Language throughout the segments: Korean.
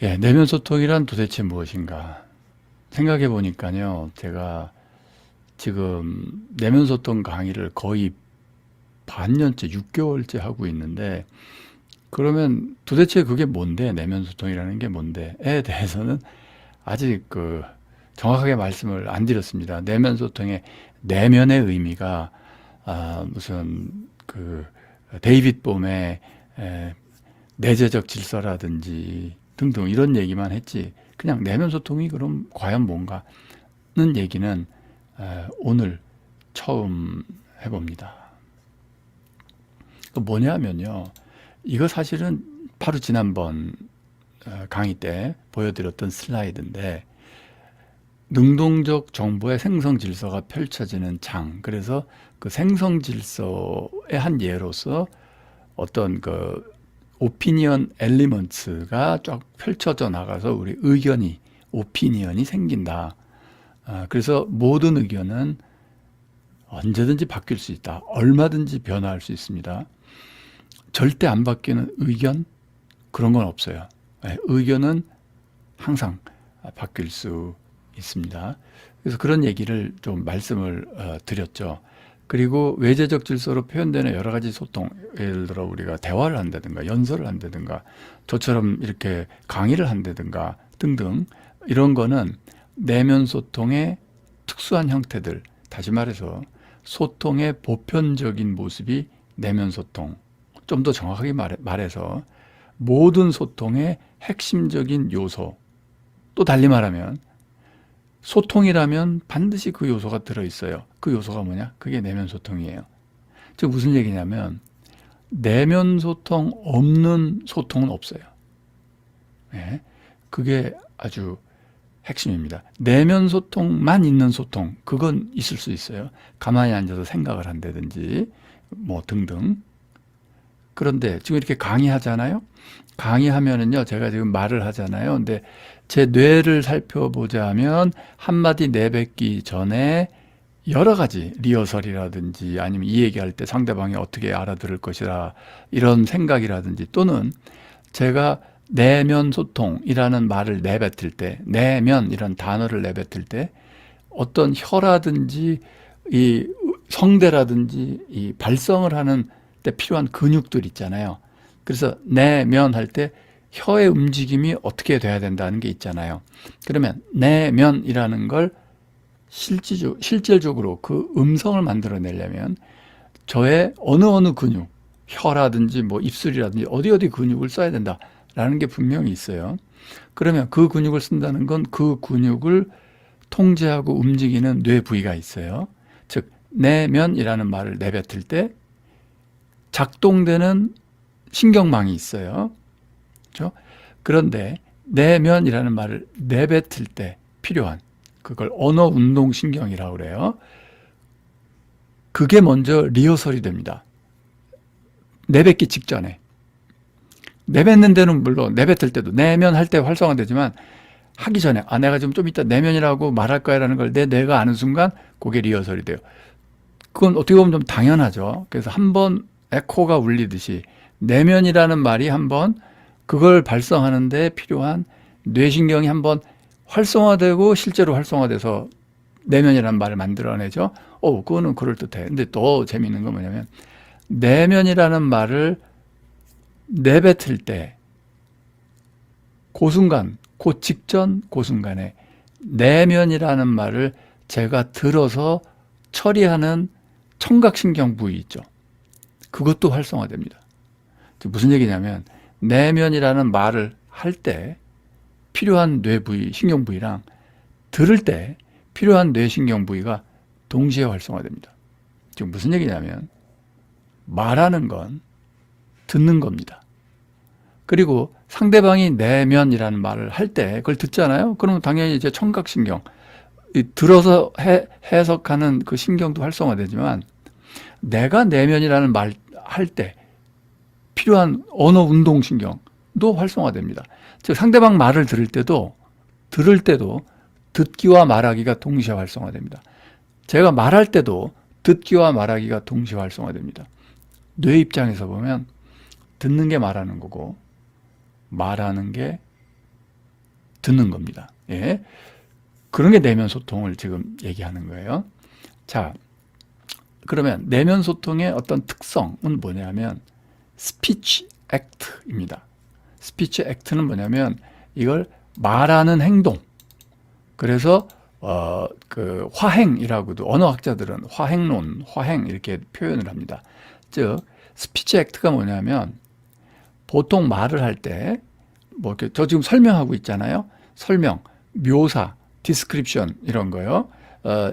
예, 내면 소통이란 도대체 무엇인가? 생각해 보니까요, 제가 지금 내면 소통 강의를 거의 반년째, 6개월째 하고 있는데, 그러면 도대체 그게 뭔데? 내면 소통이라는 게 뭔데?에 대해서는 아직 정확하게 말씀을 안 드렸습니다. 내면 소통의 내면의 의미가 무슨 데이빗 봄의 내재적 질서라든지 등등 이런 얘기만 했지. 그냥 내면 소통이 그럼 과연 뭔가는 얘기는 오늘 처음 해봅니다. 뭐냐면요. 이거 사실은 바로 지난번 강의 때 보여드렸던 슬라이드인데, 능동적 정보의 생성 질서가 펼쳐지는 장. 그래서 그 생성 질서의 한 예로서 어떤 오피니언 엘리먼츠가 쫙 펼쳐져 나가서 우리 의견이, 오피니언이 생긴다. 그래서 모든 의견은 언제든지 바뀔 수 있다. 얼마든지 변화할 수 있습니다. 절대 안 바뀌는 의견? 그런 건 없어요. 의견은 항상 바뀔 수 있습니다. 그래서 그런 얘기를 좀 말씀을 드렸죠. 그리고 외재적 질서로 표현되는 여러 가지 소통, 예를 들어 우리가 대화를 한다든가 연설을 한다든가 저처럼 이렇게 강의를 한다든가 등등, 이런 거는 내면 소통의 특수한 형태들, 다시 말해서 소통의 보편적인 모습이 내면 소통. 좀 더 정확하게 말해서 모든 소통의 핵심적인 요소, 또 달리 말하면 소통이라면 반드시 그 요소가 들어있어요. 그 요소가 뭐냐? 그게 내면 소통이에요. 즉 무슨 얘기냐면 내면 소통 없는 소통은 없어요. 네, 그게 아주 핵심입니다. 내면 소통만 있는 소통, 그건 있을 수 있어요. 가만히 앉아서 생각을 한다든지 뭐 등등. 그런데 지금 이렇게 강의하잖아요. 강의하면은요, 제가 지금 말을 하잖아요. 근데 제 뇌를 살펴보자면 한마디 내뱉기 전에 여러 가지 리허설이라든지 아니면 이 얘기할 때 상대방이 어떻게 알아들을 것이라 이런 생각이라든지, 또는 제가 내면 소통이라는 말을 내뱉을 때, 내면이라는 단어를 내뱉을 때 어떤 혀라든지 이 성대라든지 이 발성을 하는 때 필요한 근육들 있잖아요. 그래서 내면 할 때 혀의 움직임이 어떻게 돼야 된다는 게 있잖아요. 그러면 내면이라는 걸 실질적으로 그 음성을 만들어내려면 저의 어느 근육, 혀라든지 뭐 입술이라든지 어디 근육을 써야 된다라는 게 분명히 있어요. 그러면 그 근육을 쓴다는 건 그 근육을 통제하고 움직이는 뇌 부위가 있어요. 즉 내면이라는 말을 내뱉을 때 작동되는 신경망이 있어요. 그렇죠? 그런데 내면이라는 말을 내뱉을 때 필요한, 그걸 언어 운동 신경이라고 그래요. 그게 먼저 리허설이 됩니다. 내뱉기 직전에. 내뱉는 데는 물론 내뱉을 때도 내면 할 때 활성화되지만, 하기 전에 내가 좀 이따 내면이라고 말할 거야 라는 걸 내가 아는 순간 그게 리허설이 돼요. 그건 어떻게 보면 좀 당연하죠. 그래서 한번 에코가 울리듯이 내면이라는 말이 한번 그걸 발성하는 데 필요한 뇌신경이 한번 활성화되고 실제로 활성화돼서 내면이라는 말을 만들어내죠. 그거는 그럴듯해. 근데 또 재미있는 건 뭐냐면 내면이라는 말을 내뱉을 때 그 순간, 그 직전, 그 순간에 내면이라는 말을 제가 들어서 처리하는 청각신경 부위 있죠. 그것도 활성화됩니다. 무슨 얘기냐면 내면이라는 말을 할 때 필요한 뇌 부위, 신경 부위랑 들을 때 필요한 뇌신경 부위가 동시에 활성화됩니다. 지금 무슨 얘기냐면 말하는 건 듣는 겁니다. 그리고 상대방이 내면이라는 말을 할 때 그걸 듣잖아요. 그러면 당연히 이제 청각신경, 들어서 해석하는 그 신경도 활성화되지만 내가 내면이라는 말 할 때 필요한 언어 운동 신경도 활성화됩니다. 즉 상대방 말을 들을 때도 듣기와 말하기가 동시에 활성화됩니다. 제가 말할 때도 듣기와 말하기가 동시에 활성화됩니다. 뇌 입장에서 보면 듣는 게 말하는 거고 말하는 게 듣는 겁니다. 예. 그런 게 내면 소통을 지금 얘기하는 거예요. 자, 그러면 내면 소통의 어떤 특성은 뭐냐면 스피치 액트입니다. 스피치 액트는 뭐냐면 이걸 말하는 행동. 그래서 그 화행이라고도 언어학자들은 화행론, 화행 이렇게 표현을 합니다. 즉 스피치 액트가 뭐냐면 보통 말을 할 때 뭐 이렇게 저 지금 설명하고 있잖아요. 설명, 묘사, 디스크립션 이런 거요.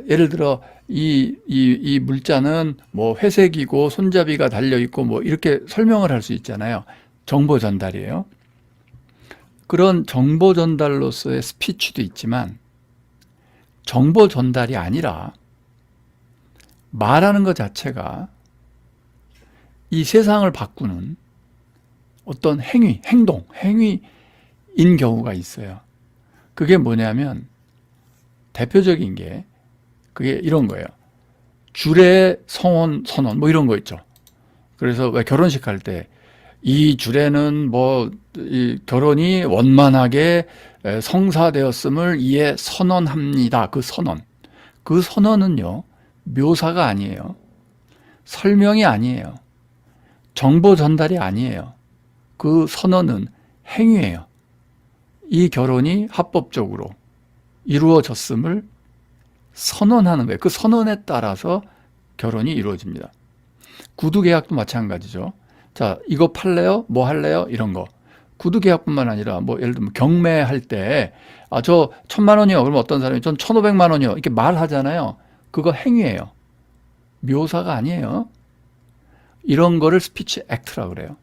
예를 들어 이 물자는 뭐 회색이고 손잡이가 달려 있고 뭐 이렇게 설명을 할 수 있잖아요. 정보 전달이에요. 그런 정보 전달로서의 스피치도 있지만 정보 전달이 아니라 말하는 것 자체가 이 세상을 바꾸는 어떤 행위, 행동, 행위인 경우가 있어요. 그게 뭐냐면 대표적인 게 그게 이런 거예요. 주례 성혼 선언 뭐 이런 거 있죠. 그래서 왜 결혼식 할 때 이 주례는 뭐 이 결혼이 원만하게 성사되었음을 이에 선언합니다. 그 선언. 그 선언은요. 묘사가 아니에요. 설명이 아니에요. 정보 전달이 아니에요. 그 선언은 행위예요. 이 결혼이 합법적으로 이루어졌음을 선언하는 거예요. 그 선언에 따라서 결혼이 이루어집니다. 구두 계약도 마찬가지죠. 자, 이거 팔래요? 뭐 할래요? 이런 거. 구두 계약뿐만 아니라 뭐 예를 들면 경매할 때 저 1,000만 원이요. 그러면 어떤 사람이 전 1,500만 원이요. 이렇게 말하잖아요. 그거 행위예요. 묘사가 아니에요. 이런 거를 스피치 액트라고 그래요.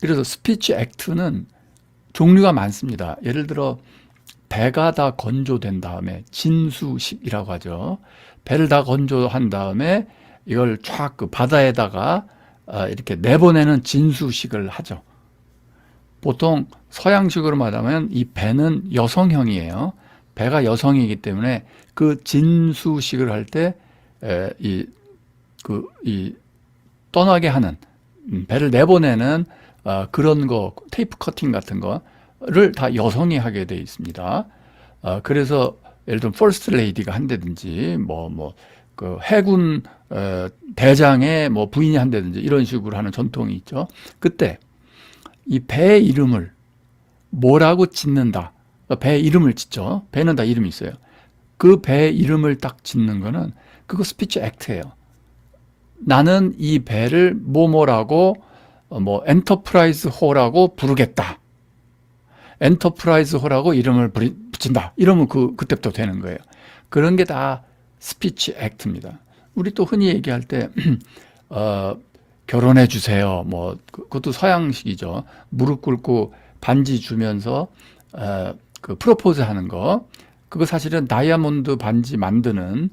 그래서 스피치 액트는 종류가 많습니다. 예를 들어 배가 다 건조된 다음에 진수식이라고 하죠. 배를 다 건조한 다음에 이걸 쫙 그 바다에다가 이렇게 내보내는 진수식을 하죠. 보통 서양식으로 말하면 이 배는 여성형이에요. 배가 여성이기 때문에 그 진수식을 할 때 떠나게 하는 배를 내보내는 그런 거 테이프 커팅 같은 거를 다 여성이 하게 돼 있습니다. 그래서 예를 들면 퍼스트 레이디가 한다든지 그 해군 대장의 뭐 부인이 한다든지 이런 식으로 하는 전통이 있죠. 그때 이 배 이름을 뭐라고 짓는다. 배 이름을 짓죠. 배는 다 이름이 있어요. 그 배 이름을 딱 짓는 거는 그거 스피치 액트예요. 나는 이 배를 뭐뭐라고 뭐 엔터프라이즈 호라고 부르겠다. 엔터프라이즈 호라고 이름을 붙인다. 이러면 그때부터 되는 거예요. 그런 게 다 스피치 액트입니다. 우리 또 흔히 얘기할 때 결혼해 주세요. 뭐 그것도 서양식이죠. 무릎 꿇고 반지 주면서 그 프로포즈 하는 거. 그거 사실은 다이아몬드 반지 만드는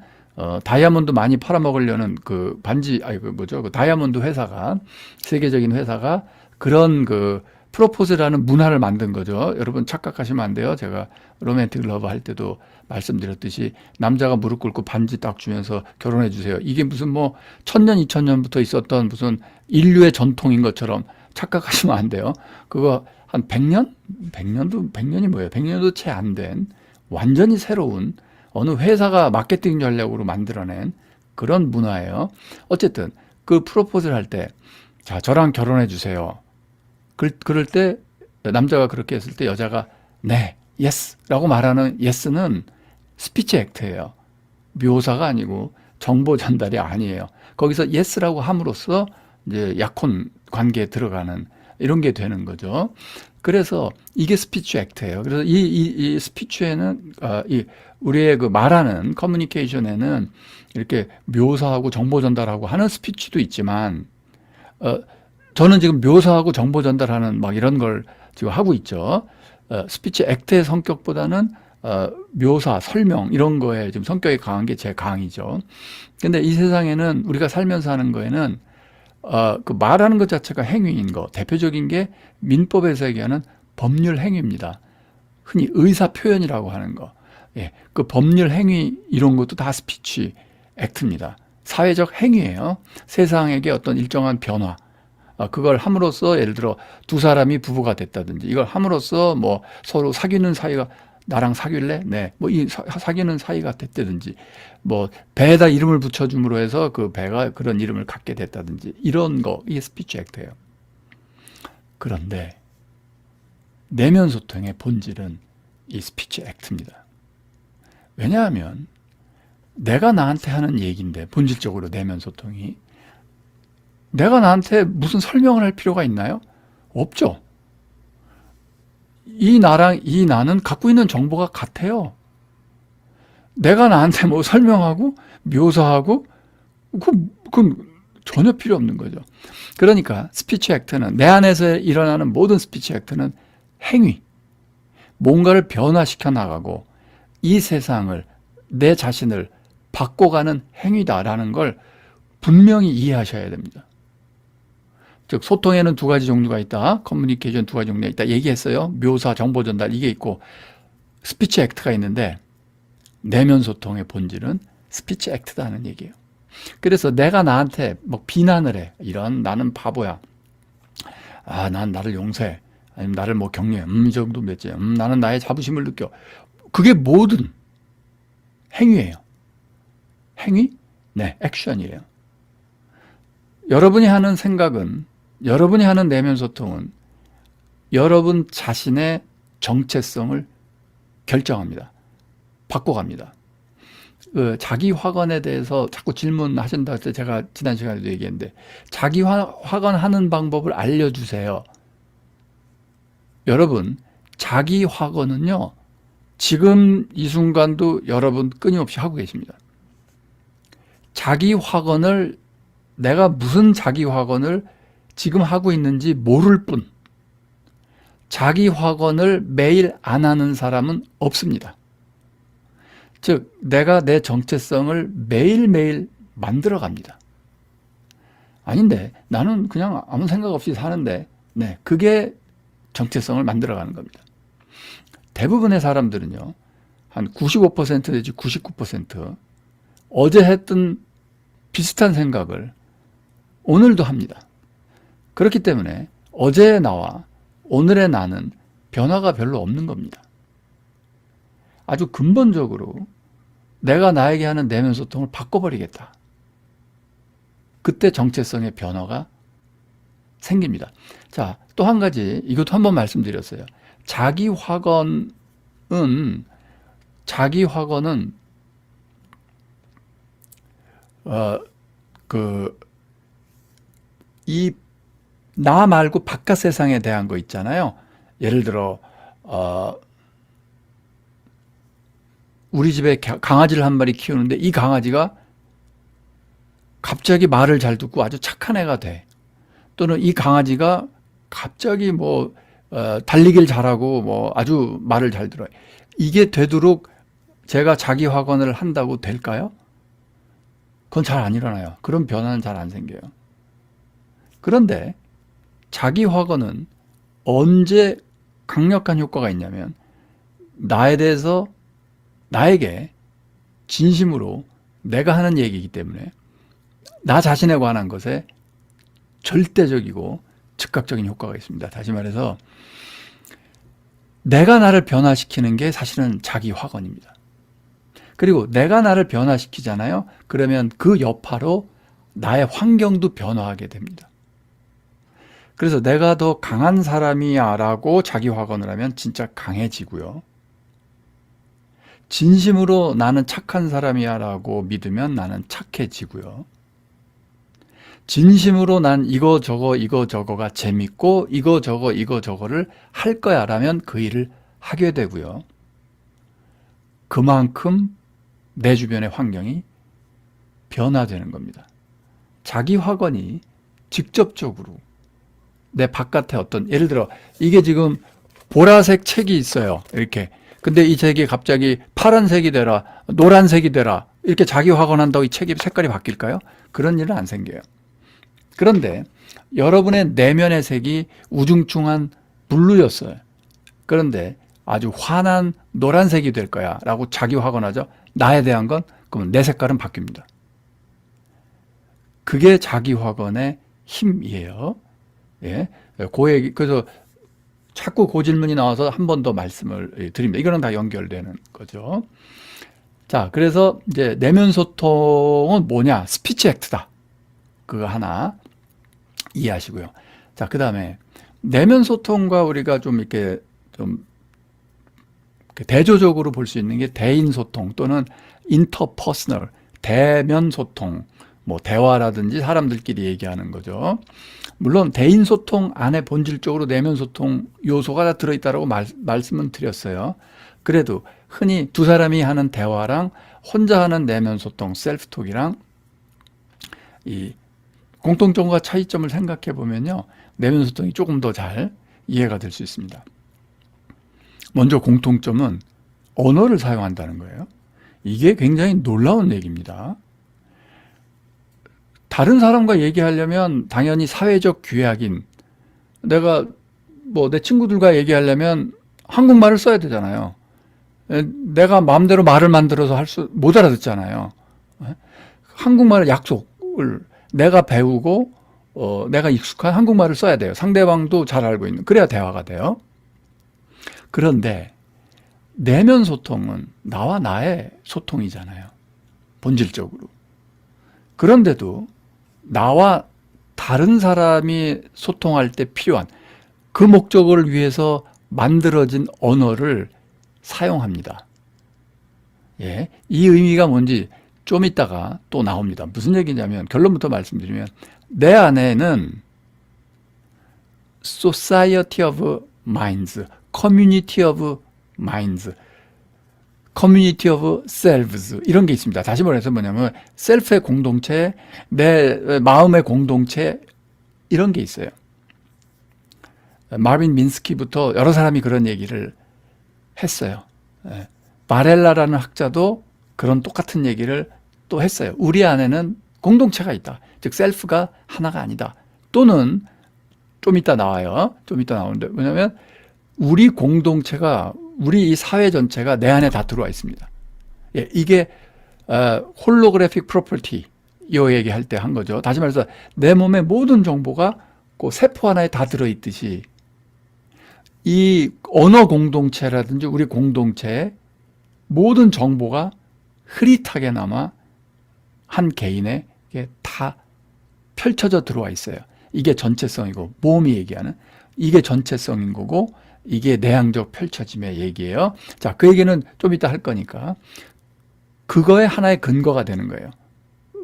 다이아몬드 많이 팔아먹으려는 그 반지 그 다이아몬드 회사가 세계적인 회사가 그런 그 프로포즈라는 문화를 만든 거죠. 여러분 착각하시면 안 돼요. 제가 로맨틱 러브 할 때도 말씀드렸듯이 남자가 무릎 꿇고 반지 딱 주면서 결혼해 주세요. 이게 무슨 뭐 1000년, 2000년부터 있었던 무슨 인류의 전통인 것처럼 착각하시면 안 돼요. 그거 한 100년? 100년이 뭐예요? 100년도 채 안 된 완전히 새로운 어느 회사가 마케팅 전략으로 만들어낸 그런 문화예요. 어쨌든 그 프로포즈를 할 때 자, 저랑 결혼해 주세요. 그럴 때 남자가 그렇게 했을 때 여자가 네, 예스라고 말하는 예스는 스피치 액트예요. 묘사가 아니고 정보 전달이 아니에요. 거기서 예스라고 함으로써 이제 약혼 관계에 들어가는 이런 게 되는 거죠. 그래서 이게 스피치 액트예요. 그래서 이 스피치에는 우리의 그 말하는 커뮤니케이션에는 이렇게 묘사하고 정보 전달하고 하는 스피치도 있지만 저는 지금 묘사하고 정보 전달하는 막 이런 걸 지금 하고 있죠. 스피치 액트의 성격보다는 묘사, 설명 이런 거에 지금 성격이 강한 게 제 강이죠. 근데 이 세상에는 우리가 살면서 하는 거에는 그 말하는 것 자체가 행위인 거. 대표적인 게 민법에서 얘기하는 법률 행위입니다. 흔히 의사 표현이라고 하는 거. 예, 그 법률 행위 이런 것도 다 스피치 액트입니다. 사회적 행위예요. 세상에게 어떤 일정한 변화, 그걸 함으로써 예를 들어 두 사람이 부부가 됐다든지 이걸 함으로써 뭐 서로 사귀는 사이가 나랑 사귈래? 네. 뭐 이 사귀는 사이가 됐다든지 뭐 배에다 이름을 붙여줌으로 해서 그 배가 그런 이름을 갖게 됐다든지 이런 거 이게 스피치 액트예요. 그런데 내면 소통의 본질은 이 스피치 액트입니다. 왜냐하면 내가 나한테 하는 얘기인데 본질적으로 내면 소통이 내가 나한테 무슨 설명을 할 필요가 있나요? 없죠. 이 나랑 이 나는 갖고 있는 정보가 같아요. 내가 나한테 뭐 설명하고 묘사하고 그건 전혀 필요 없는 거죠. 그러니까 스피치 액트는 내 안에서 일어나는 모든 스피치 액트는 행위, 뭔가를 변화시켜 나가고 이 세상을 내 자신을 바꿔가는 행위다라는 걸 분명히 이해하셔야 됩니다. 즉 소통에는 두 가지 종류가 있다. 커뮤니케이션 두 가지 종류가 있다. 얘기했어요. 묘사, 정보 전달 이게 있고 스피치 액트가 있는데 내면 소통의 본질은 스피치 액트다는 얘기예요. 그래서 내가 나한테 뭐 비난을 해. 이런 나는 바보야. 난 나를 용서해. 아니면 나를 뭐 격려해. 이 정도 됐지. 나는 나의 자부심을 느껴. 그게 모든 행위예요. 행위? 네, 액션이에요. 여러분이 하는 생각은, 여러분이 하는 내면 소통은 여러분 자신의 정체성을 결정합니다. 바꿔갑니다. 자기 확언에 대해서 자꾸 질문하신다 할 때 제가 지난 시간에도 얘기했는데 자기 확언하는 방법을 알려주세요. 여러분 자기 확언은요 지금 이 순간도 여러분 끊임없이 하고 계십니다. 자기 확언을 내가 무슨 자기 확언을 지금 하고 있는지 모를 뿐 자기 확언을 매일 안 하는 사람은 없습니다. 즉 내가 내 정체성을 매일매일 만들어갑니다. 아닌데 나는 그냥 아무 생각 없이 사는데 네, 그게 정체성을 만들어가는 겁니다. 대부분의 사람들은요 한 95% 내지 99% 어제 했던 비슷한 생각을 오늘도 합니다. 그렇기 때문에 어제의 나와 오늘의 나는 변화가 별로 없는 겁니다. 아주 근본적으로 내가 나에게 하는 내면 소통을 바꿔버리겠다. 그때 정체성의 변화가 생깁니다. 자, 또 한 가지 이것도 한번 말씀드렸어요. 자기 확언은 이 나 말고 바깥 세상에 대한 거 있잖아요. 예를 들어 우리 집에 강아지를 한 마리 키우는데 이 강아지가 갑자기 말을 잘 듣고 아주 착한 애가 돼. 또는 이 강아지가 갑자기 뭐 달리기를 잘하고 뭐 아주 말을 잘 들어요. 이게 되도록 제가 자기 확언을 한다고 될까요? 그건 잘 안 일어나요. 그런 변화는 잘 안 생겨요. 그런데 자기 확언은 언제 강력한 효과가 있냐면 나에 대해서 나에게 진심으로 내가 하는 얘기이기 때문에 나 자신에 관한 것에 절대적이고 즉각적인 효과가 있습니다. 다시 말해서 내가 나를 변화시키는 게 사실은 자기 확언입니다. 그리고 내가 나를 변화시키잖아요. 그러면 그 여파로 나의 환경도 변화하게 됩니다. 그래서 내가 더 강한 사람이야 라고 자기 확언을 하면 진짜 강해지고요. 진심으로 나는 착한 사람이야 라고 믿으면 나는 착해지고요. 진심으로 난 이거 저거가 재밌고 이거 저거를 할 거야 라면 그 일을 하게 되고요. 그만큼 내 주변의 환경이 변화되는 겁니다. 자기 확언이 직접적으로 내 바깥에 어떤 예를 들어 이게 지금 보라색 책이 있어요. 이렇게. 근데 이 책이 갑자기 파란색이 되라, 노란색이 되라 이렇게 자기 확언한다고 이 책이 색깔이 바뀔까요? 그런 일은 안 생겨요. 그런데 여러분의 내면의 색이 우중충한 블루였어요. 그런데 아주 환한 노란색이 될 거야 라고 자기 확언하죠. 나에 대한 건 그러면 내 색깔은 바뀝니다. 그게 자기 확언의 힘이에요. 예. 그 얘기, 그래서 자꾸 그 질문이 나와서 한 번 더 말씀을 드립니다. 이거는 다 연결되는 거죠. 자, 그래서 이제 내면 소통은 뭐냐? 스피치 액트다. 그거 하나 이해하시고요. 자, 그 다음에 내면 소통과 우리가 좀 이렇게 좀 대조적으로 볼 수 있는 게 대인 소통 또는 인터퍼스널, 대면 소통, 뭐 대화라든지 사람들끼리 얘기하는 거죠. 물론 대인 소통 안에 본질적으로 내면 소통 요소가 다 들어있다고 말씀은 드렸어요. 그래도 흔히 두 사람이 하는 대화랑 혼자 하는 내면 소통, 셀프톡이랑 이 공통점과 차이점을 생각해 보면요, 내면 소통이 조금 더 잘 이해가 될 수 있습니다. 먼저 공통점은 언어를 사용한다는 거예요. 이게 굉장히 놀라운 얘기입니다. 다른 사람과 얘기하려면 당연히 사회적 규약인, 내가 뭐 내 친구들과 얘기하려면 한국말을 써야 되잖아요. 내가 마음대로 말을 만들어서 못 알아듣잖아요. 한국말 약속을 내가 배우고 내가 익숙한 한국말을 써야 돼요. 상대방도 잘 알고 있는, 그래야 대화가 돼요. 그런데 내면 소통은 나와 나의 소통이잖아요. 본질적으로. 그런데도 나와 다른 사람이 소통할 때 필요한 그 목적을 위해서 만들어진 언어를 사용합니다. 예, 이 의미가 뭔지 좀 이따가 또 나옵니다. 무슨 얘기냐면, 결론부터 말씀드리면, 내 안에는 Society of Minds, Community of Minds, Community of Selves, 이런 게 있습니다. 다시 말해서 뭐냐면 셀프의 공동체, 내 마음의 공동체, 이런 게 있어요. 마빈 민스키부터 여러 사람이 그런 얘기를 했어요. 바렐라라는 학자도 그런 똑같은 얘기를 또 했어요. 우리 안에는 공동체가 있다. 즉 셀프가 하나가 아니다. 또는 좀 이따 나와요. 좀 이따 나오는데, 뭐냐면 우리 공동체가, 우리 이 사회 전체가 내 안에 다 들어와 있습니다. 예, 이게 홀로그래픽 프로퍼티 이 얘기할 때 한 거죠. 다시 말해서 내 몸의 모든 정보가 그 세포 하나에 다 들어있듯이 이 언어 공동체라든지 우리 공동체의 모든 정보가 흐릿하게나마 한 개인에게 다 펼쳐져 들어와 있어요. 이게 전체성이고, 모험이 얘기하는 이게 전체성인 거고, 이게 내향적 펼쳐짐의 얘기예요. 자, 그 얘기는 좀 이따 할 거니까 그거의 하나의 근거가 되는 거예요.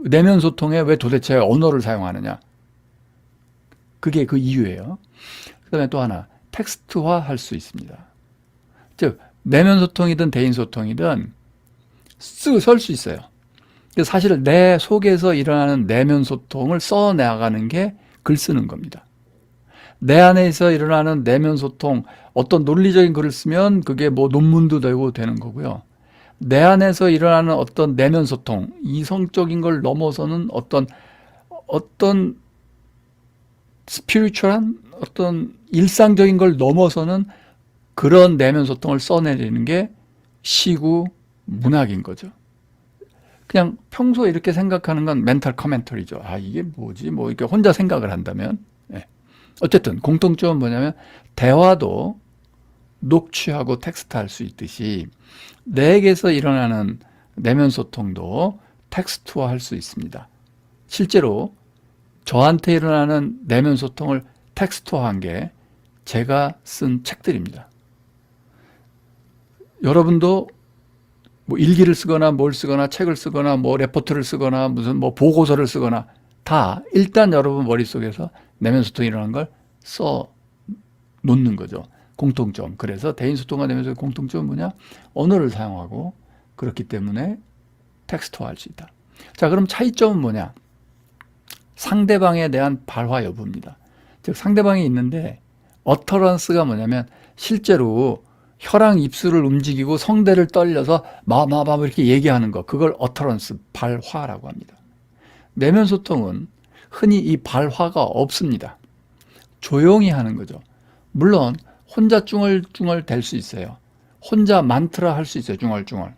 내면 소통에 왜 도대체 언어를 사용하느냐, 그게 그 이유예요. 그 다음에 또 하나, 텍스트화 할 수 있습니다. 즉 내면 소통이든 대인 소통이든 쓸 수 있어요. 사실 내 속에서 일어나는 내면 소통을 써나가는 게 글 쓰는 겁니다. 내 안에서 일어나는 내면 소통, 어떤 논리적인 글을 쓰면 그게 뭐 논문도 되고 되는 거고요. 내 안에서 일어나는 어떤 내면 소통, 이성적인 걸 넘어서는 어떤 스피리추얼한, 어떤 일상적인 걸 넘어서는 그런 내면 소통을 써내리는 게 시구 문학인 거죠. 그냥 평소에 이렇게 생각하는 건 멘탈 커멘터리죠. 아, 이게 뭐지? 뭐 이렇게 혼자 생각을 한다면. 예. 어쨌든 공통점은 뭐냐면, 대화도 녹취하고 텍스트할 수 있듯이 내게서 일어나는 내면 소통도 텍스트화 할 수 있습니다. 실제로 저한테 일어나는 내면 소통을 텍스트화한 게 제가 쓴 책들입니다. 여러분도 뭐 일기를 쓰거나 뭘 쓰거나 책을 쓰거나 뭐 레포트를 쓰거나 무슨 뭐 보고서를 쓰거나 다 일단 여러분 머릿속에서 내면 소통이 일어나는 걸 써 놓는 거죠. 공통점. 그래서 대인 소통과 내면 소통의 공통점은 뭐냐? 언어를 사용하고, 그렇기 때문에 텍스트화할 수 있다. 자, 그럼 차이점은 뭐냐? 상대방에 대한 발화 여부입니다. 즉 상대방이 있는데 어터런스가 뭐냐면, 실제로 혀랑 입술을 움직이고 성대를 떨려서 마마마 이렇게 얘기하는 거, 그걸 어터런스, 발화라고 합니다. 내면 소통은 흔히 이 발화가 없습니다. 조용히 하는 거죠. 물론 혼자 쭝얼쭝얼 될 수 있어요. 혼자 만트라 할 수 있어요. 쭝얼쭝얼.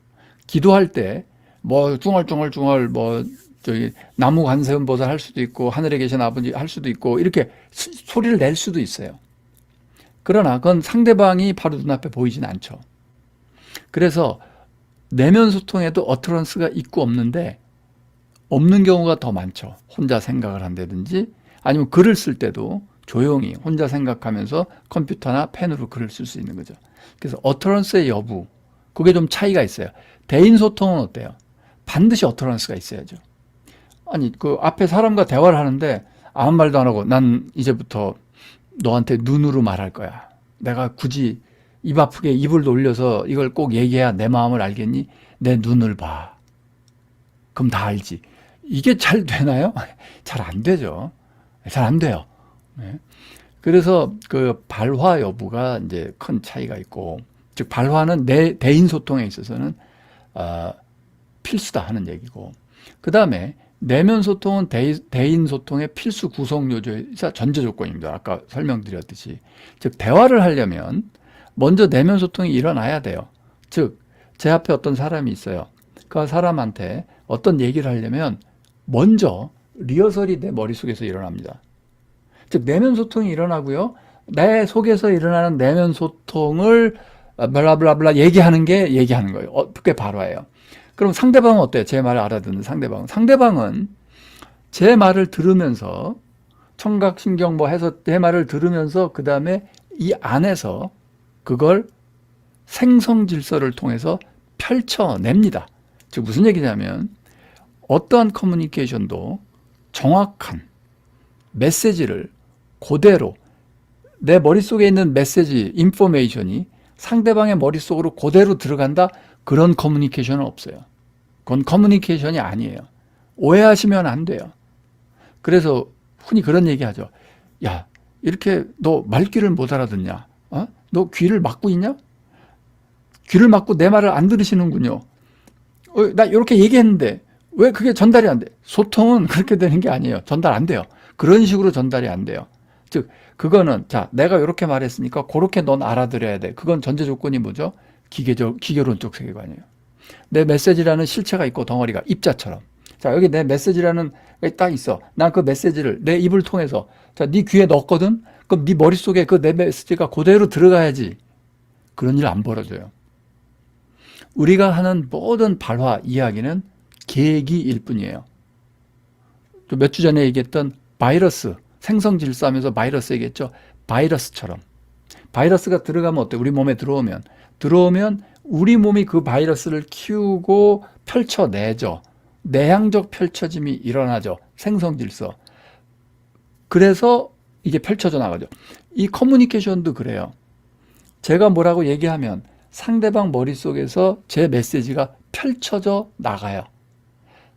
기도할 때 뭐 쭝얼쭝얼 뭐 저기 나무 관세음보살 할 수도 있고 하늘에 계신 아버지 할 수도 있고 이렇게 소리를 낼 수도 있어요. 그러나 그건 상대방이 바로 눈앞에 보이진 않죠. 그래서 내면 소통에도 어트런스가 있고 없는데 없는 경우가 더 많죠. 혼자 생각을 한다든지 아니면 글을 쓸 때도 조용히 혼자 생각하면서 컴퓨터나 펜으로 글을 쓸 수 있는 거죠. 그래서 어트런스의 여부, 그게 좀 차이가 있어요. 대인 소통은 어때요? 반드시 어트런스가 있어야죠. 아니 그 앞에 사람과 대화를 하는데 아무 말도 안 하고 난 이제부터 너한테 눈으로 말할 거야. 내가 굳이 입 아프게 입을 놀려서 이걸 꼭 얘기해야 내 마음을 알겠니? 내 눈을 봐. 그럼 다 알지. 이게 잘 되나요? 잘 안 되죠. 잘 안 돼요. 네. 그래서 그 발화 여부가 이제 큰 차이가 있고, 즉 발화는 내 대인 소통에 있어서는 필수다 하는 얘기고, 그 다음에 내면 소통은 대인 소통의 필수 구성 요소이자 전제 조건입니다. 아까 설명드렸듯이. 즉 대화를 하려면 먼저 내면 소통이 일어나야 돼요. 즉 제 앞에 어떤 사람이 있어요. 그 사람한테 어떤 얘기를 하려면 먼저 리허설이 내 머릿속에서 일어납니다. 즉 내면 소통이 일어나고요. 내 속에서 일어나는 내면 소통을 블라블라블라 얘기하는 거예요. 그게 발화예요. 그럼 상대방은 어때요? 제 말을 알아듣는 상대방은. 상대방은 제 말을 들으면서 청각신경 뭐 해서 제 말을 들으면서 그 다음에 이 안에서 그걸 생성질서를 통해서 펼쳐냅니다. 즉 무슨 얘기냐면 어떠한 커뮤니케이션도 정확한 메시지를 그대로 내 머릿속에 있는 메시지, 인포메이션이 상대방의 머릿속으로 그대로 들어간다? 그런 커뮤니케이션은 없어요. 그건 커뮤니케이션이 아니에요. 오해하시면 안 돼요. 그래서 흔히 그런 얘기 하죠. 야, 이렇게 너 말귀를 못 알아듣냐? 너 귀를 막고 있냐? 귀를 막고 내 말을 안 들으시는군요. 나 이렇게 얘기했는데 왜 그게 전달이 안 돼? 소통은 그렇게 되는 게 아니에요. 전달 안 돼요. 그런 식으로 전달이 안 돼요. 즉 그거는 자 내가 이렇게 말했으니까 그렇게 넌 알아들어야 돼. 그건 전제 조건이 뭐죠? 기계론적 세계관이에요. 내 메시지라는 실체가 있고 덩어리가 입자처럼. 자 여기 내 메시지라는 게 딱 있어. 난 그 메시지를 내 입을 통해서 자 네 귀에 넣었거든. 그럼 네 머릿속에 그 내 메시지가 그대로 들어가야지. 그런 일 안 벌어져요. 우리가 하는 모든 발화 이야기는 계기일 뿐이에요. 몇 주 전에 얘기했던 바이러스, 생성질서 하면서 바이러스 얘기했죠. 바이러스처럼. 바이러스가 들어가면 어때요? 우리 몸에 들어오면 우리 몸이 그 바이러스를 키우고 펼쳐내죠. 내향적 펼쳐짐이 일어나죠. 생성질서. 그래서 이게 펼쳐져 나가죠. 이 커뮤니케이션도 그래요. 제가 뭐라고 얘기하면 상대방 머릿속에서 제 메시지가 펼쳐져 나가요.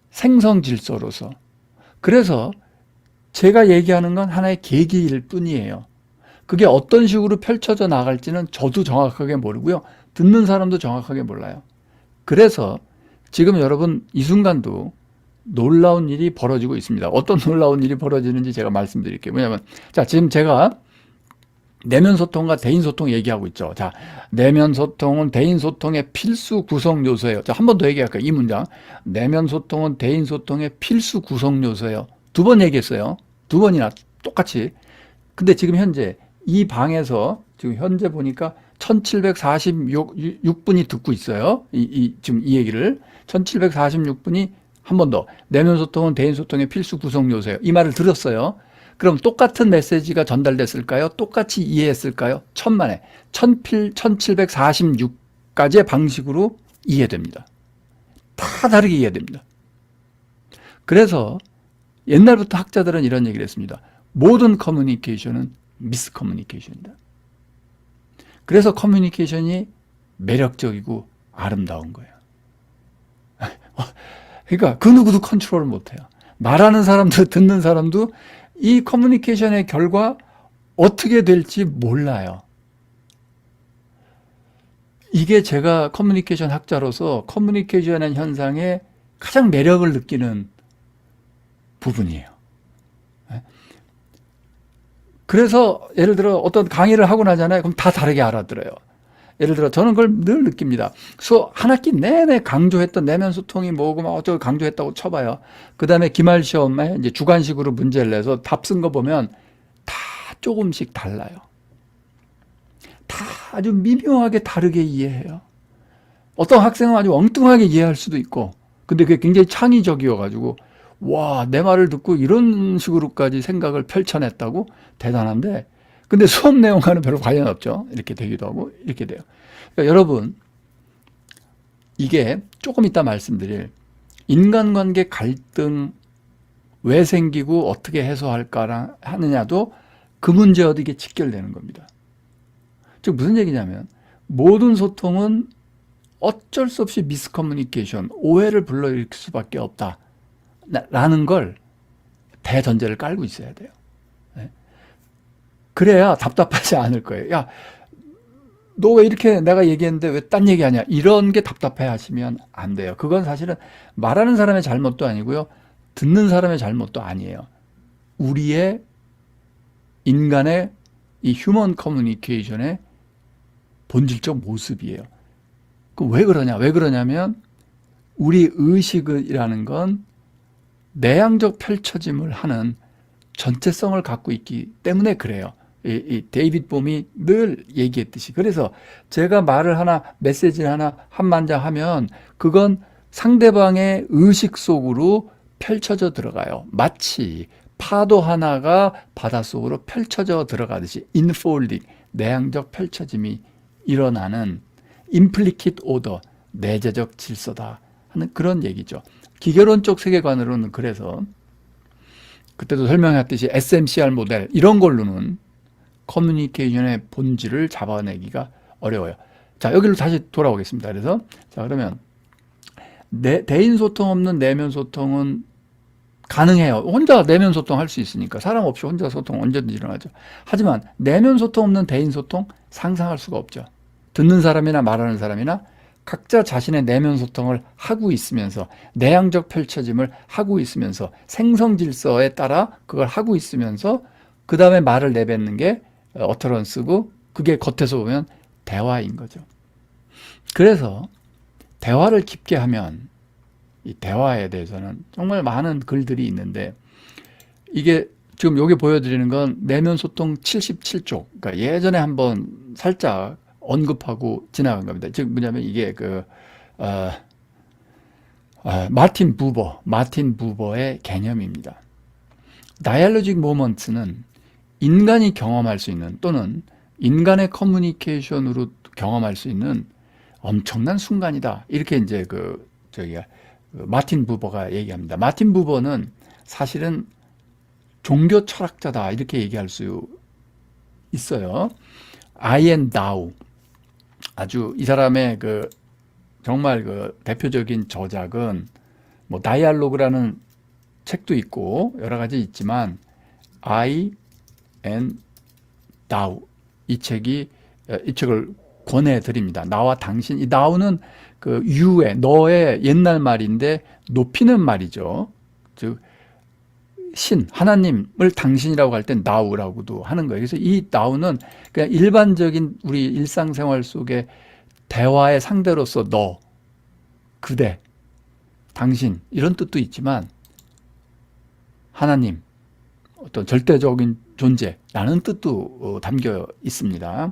생성질서로서. 그래서 제가 얘기하는 건 하나의 계기일 뿐이에요. 그게 어떤 식으로 펼쳐져 나갈지는 저도 정확하게 모르고요. 듣는 사람도 정확하게 몰라요. 그래서 지금 여러분 이 순간도 놀라운 일이 벌어지고 있습니다. 어떤 놀라운 일이 벌어지는지 제가 말씀드릴게요. 왜냐하면 자 지금 제가 내면 소통과 대인 소통 얘기하고 있죠. 자, 내면 소통은 대인 소통의 필수 구성 요소예요. 자, 한 번 더 얘기할까요? 이 문장. 내면 소통은 대인 소통의 필수 구성 요소예요. 2번 얘기했어요. 2번이나 똑같이. 근데 지금 현재 이 방에서 지금 현재 보니까 1746분이 듣고 있어요. 지금 이 얘기를. 1746분이 한 번 더. 내면 소통은 대인 소통의 필수 구성 요소예요. 이 말을 들었어요. 그럼 똑같은 메시지가 전달됐을까요? 똑같이 이해했을까요? 천만에 1746가지의 방식으로 이해됩니다. 다 다르게 이해됩니다. 그래서 옛날부터 학자들은 이런 얘기를 했습니다. 모든 커뮤니케이션은 미스커뮤니케이션이다. 그래서 커뮤니케이션이 매력적이고 아름다운 거예요. 그러니까 그 누구도 컨트롤을 못해요. 말하는 사람도 듣는 사람도 이 커뮤니케이션의 결과 어떻게 될지 몰라요. 이게 제가 커뮤니케이션 학자로서 커뮤니케이션의 현상에 가장 매력을 느끼는 부분이에요. 그래서 예를 들어 어떤 강의를 하고 나잖아요. 그럼 다 다르게 알아들어요. 예를 들어 저는 그걸 늘 느낍니다. 한 학기 내내 강조했던 내면 소통이 뭐고 막 어쩌고 강조했다고 쳐봐요. 그 다음에 기말 시험에 이제 주관식으로 문제를 내서 답 쓴 거 보면 다 조금씩 달라요. 다 아주 미묘하게 다르게 이해해요. 어떤 학생은 아주 엉뚱하게 이해할 수도 있고, 근데 그게 굉장히 창의적이어가지고 와, 내 말을 듣고 이런 식으로까지 생각을 펼쳐냈다고 대단한데, 근데 수업 내용과는 별로 관련 없죠. 이렇게 되기도 하고 이렇게 돼요. 그러니까 여러분, 이게 조금 이따 말씀드릴 인간관계 갈등 왜 생기고 어떻게 해소할까 하느냐도 그 문제와 어디게 직결되는 겁니다. 즉 무슨 얘기냐면 모든 소통은 어쩔 수 없이 미스커뮤니케이션, 오해를 불러일으킬 수밖에 없다 라는 걸 대전제를 깔고 있어야 돼요. 그래야 답답하지 않을 거예요. 야, 너 왜 이렇게 내가 얘기했는데 왜 딴 얘기하냐, 이런 게 답답해 하시면 안 돼요. 그건 사실은 말하는 사람의 잘못도 아니고요, 듣는 사람의 잘못도 아니에요. 우리의 인간의 이 휴먼 커뮤니케이션의 본질적 모습이에요. 그 왜 그러냐? 왜 그러냐면 우리 의식이라는 건 내향적 펼쳐짐을 하는 전체성을 갖고 있기 때문에 그래요. 이 데이빗 봄이 늘 얘기했듯이. 그래서 제가 말을 하나, 메시지를 하나 한만장 하면 그건 상대방의 의식 속으로 펼쳐져 들어가요. 마치 파도 하나가 바닷속으로 펼쳐져 들어가듯이 인폴딩, 내향적 펼쳐짐이 일어나는 임플리킷 오더, 내재적 질서다 하는 그런 얘기죠. 기계론적 세계관으로는 그래서 그때도 설명했듯이 SMCR 모델 이런 걸로는 커뮤니케이션의 본질을 잡아내기가 어려워요. 자, 여기로 다시 돌아오겠습니다. 그래서 자, 그러면 대인 소통 없는 내면 소통은 가능해요. 혼자 내면 소통할 수 있으니까. 사람 없이 혼자 소통 언제든지 일어나죠. 하지만 내면 소통 없는 대인 소통 상상할 수가 없죠. 듣는 사람이나 말하는 사람이나 각자 자신의 내면 소통을 하고 있으면서 내향적 펼쳐짐을 하고 있으면서 생성 질서에 따라 그걸 하고 있으면서 그 다음에 말을 내뱉는 게 어터런스고, 그게 겉에서 보면 대화인 거죠. 그래서 대화를 깊게 하면 이 대화에 대해서는 정말 많은 글들이 있는데, 이게 지금 여기 보여드리는 건 내면 소통 77쪽, 그러니까 예전에 한번 살짝 언급하고 지나간 겁니다. 즉 뭐냐면 이게 마틴 부버의 개념입니다. 다이알로직 모먼트는 인간이 경험할 수 있는, 또는 인간의 커뮤니케이션으로 경험할 수 있는 엄청난 순간이다. 이렇게 이제 마틴 부버가 얘기합니다. 마틴 부버는 사실은 종교 철학자다 이렇게 얘기할 수 있어요. 아이엔 다우, 아주 이 사람의 정말 대표적인 저작은 뭐 다이알로그라는 책도 있고 여러 가지 있지만 I and Thou, 이 책을 권해드립니다. 나와 당신, 이 Thou는 you의, 너의 옛날 말인데 높이는 말이죠. 즉 신, 하나님을 당신이라고 할 땐 Thou라고도 하는 거예요. 그래서 이 Thou는 그냥 일반적인 우리 일상생활 속에 대화의 상대로서 너, 그대, 당신 이런 뜻도 있지만 하나님, 어떤 절대적인 존재라는 뜻도 담겨 있습니다.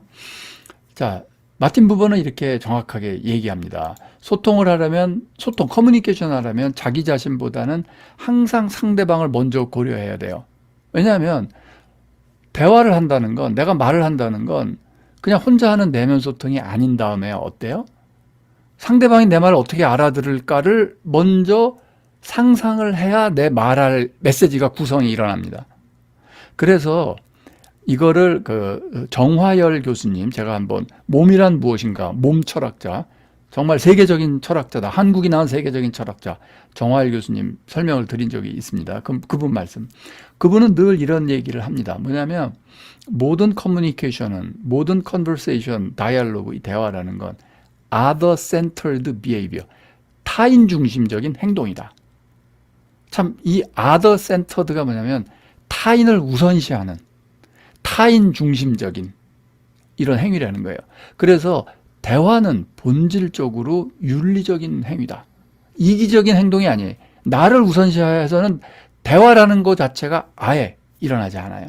자, 마틴 부버는 이렇게 정확하게 얘기합니다. 소통을 하려면, 커뮤니케이션 하려면 자기 자신보다는 항상 상대방을 먼저 고려해야 돼요. 왜냐하면 대화를 한다는 건, 내가 말을 한다는 건 그냥 혼자 하는 내면 소통이 아닌 다음에 어때요? 상대방이 내 말을 어떻게 알아들을까를 먼저 상상을 해야 내 말할 메시지가 구성이 일어납니다. 그래서 이거를 정화열 교수님, 제가 한번 몸이란 무엇인가, 몸 철학자, 정말 세계적인 철학자다, 한국이 낳은 세계적인 철학자 정화열 교수님 설명을 드린 적이 있습니다. 그분 말씀, 그분은 늘 이런 얘기를 합니다. 뭐냐면 모든 커뮤니케이션은, 모든 컨버세이션, 다이얼로그, 이 대화라는 건 other-centered behavior, 타인 중심적인 행동이다. 참 이 other-centered가 뭐냐면 타인을 우선시하는, 타인 중심적인 이런 행위라는 거예요. 그래서 대화는 본질적으로 윤리적인 행위다. 이기적인 행동이 아니에요. 나를 우선시해서는 대화라는 것 자체가 아예 일어나지 않아요.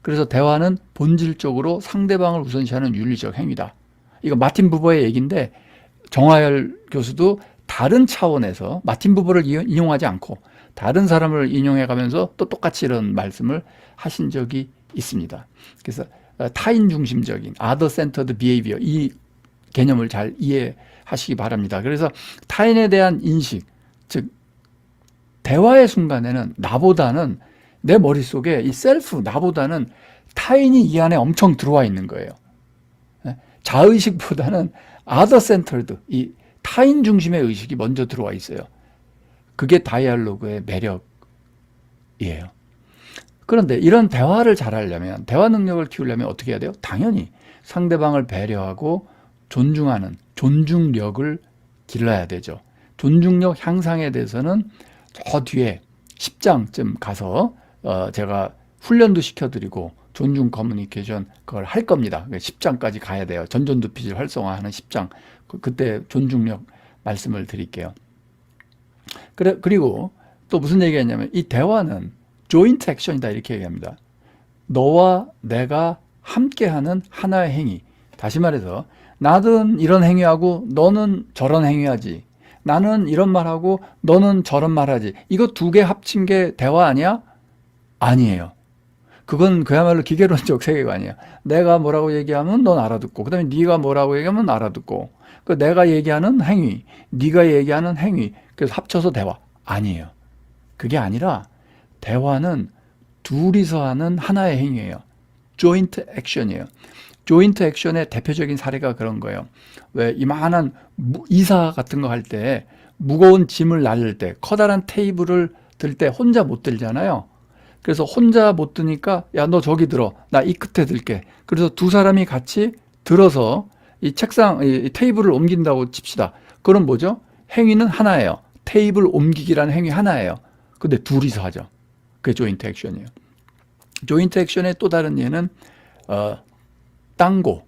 그래서 대화는 본질적으로 상대방을 우선시하는 윤리적 행위다. 이거 마틴 부버의 얘기인데 정화열 교수도 다른 차원에서 마틴 부버를 인용하지 않고 다른 사람을 인용해가면서 또 똑같이 이런 말씀을 하신 적이 있습니다. 그래서 타인 중심적인 other centered behavior 이 개념을 잘 이해하시기 바랍니다. 그래서 타인에 대한 인식, 즉 대화의 순간에는 나보다는 내 머릿속에 이 셀프 나보다는 타인이 이 안에 엄청 들어와 있는 거예요. 자의식보다는 other centered 이 타인 중심의 의식이 먼저 들어와 있어요. 그게 다이알로그의 매력이에요. 그런데 이런 대화를 잘하려면 대화 능력을 키우려면 어떻게 해야 돼요? 당연히 상대방을 배려하고 존중하는 존중력을 길러야 되죠. 존중력 향상에 대해서는 저 뒤에 10장쯤 가서 제가 훈련도 시켜드리고 존중 커뮤니케이션 그걸 할 겁니다. 10장까지 가야 돼요. 전전두피질 활성화하는 10장. 그때 존중력 말씀을 드릴게요. 그리고 또 무슨 얘기가 있냐면 이 대화는 조인트 액션이다 이렇게 얘기합니다. 너와 내가 함께하는 하나의 행위. 다시 말해서 나는 이런 행위하고 너는 저런 행위하지. 나는 이런 말하고 너는 저런 말하지. 이거 두 개 합친 게 대화 아니야? 아니에요. 그건 그야말로 기계론적 세계관이야. 내가 뭐라고 얘기하면 넌 알아듣고 그 다음에 네가 뭐라고 얘기하면 알아듣고 그 내가 얘기하는 행위, 네가 얘기하는 행위 그래서 합쳐서 대화. 아니에요. 그게 아니라 대화는 둘이서 하는 하나의 행위예요. 조인트 액션이에요. 조인트 액션의 대표적인 사례가 그런 거예요. 왜 이만한 이사 같은 거 할 때 무거운 짐을 날릴 때 커다란 테이블을 들 때 혼자 못 들잖아요. 그래서 혼자 못 드니까 야 너 저기 들어 나 이 끝에 들게. 그래서 두 사람이 같이 들어서 이 책상 이 테이블을 옮긴다고 칩시다. 그럼 뭐죠? 행위는 하나예요. 테이블 옮기기라는 행위 하나예요. 근데 둘이서 하죠. 그게 조인트 액션이에요. 조인트 액션의 또 다른 예는 땅고,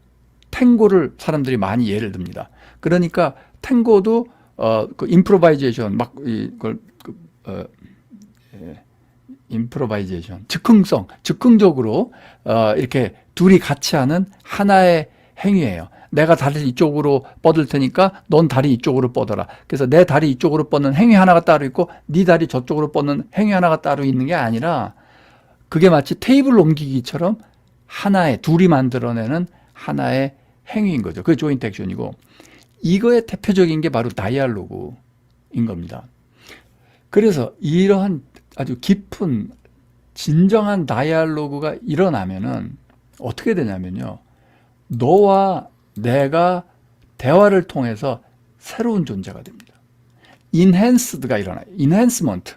탱고를 사람들이 많이 예를 듭니다. 그러니까 탱고도 그 임프로바이제이션 막 이걸 임프로바이제이션 즉흥적으로 이렇게 둘이 같이 하는 하나의 행위예요. 내가 다리 이쪽으로 뻗을 테니까 넌 다리 이쪽으로 뻗어라. 그래서 내 다리 이쪽으로 뻗는 행위 하나가 따로 있고 네 다리 저쪽으로 뻗는 행위 하나가 따로 있는 게 아니라 그게 마치 테이블 옮기기처럼 하나의 둘이 만들어내는 하나의 행위인 거죠. 그게 조인트 액션이고 이거의 대표적인 게 바로 다이알로그인 겁니다. 그래서 이러한 아주 깊은 진정한 다이알로그가 일어나면은 어떻게 되냐면요. 너와 내가 대화를 통해서 새로운 존재가 됩니다. 인핸스드가 일어나요. 인핸스먼트.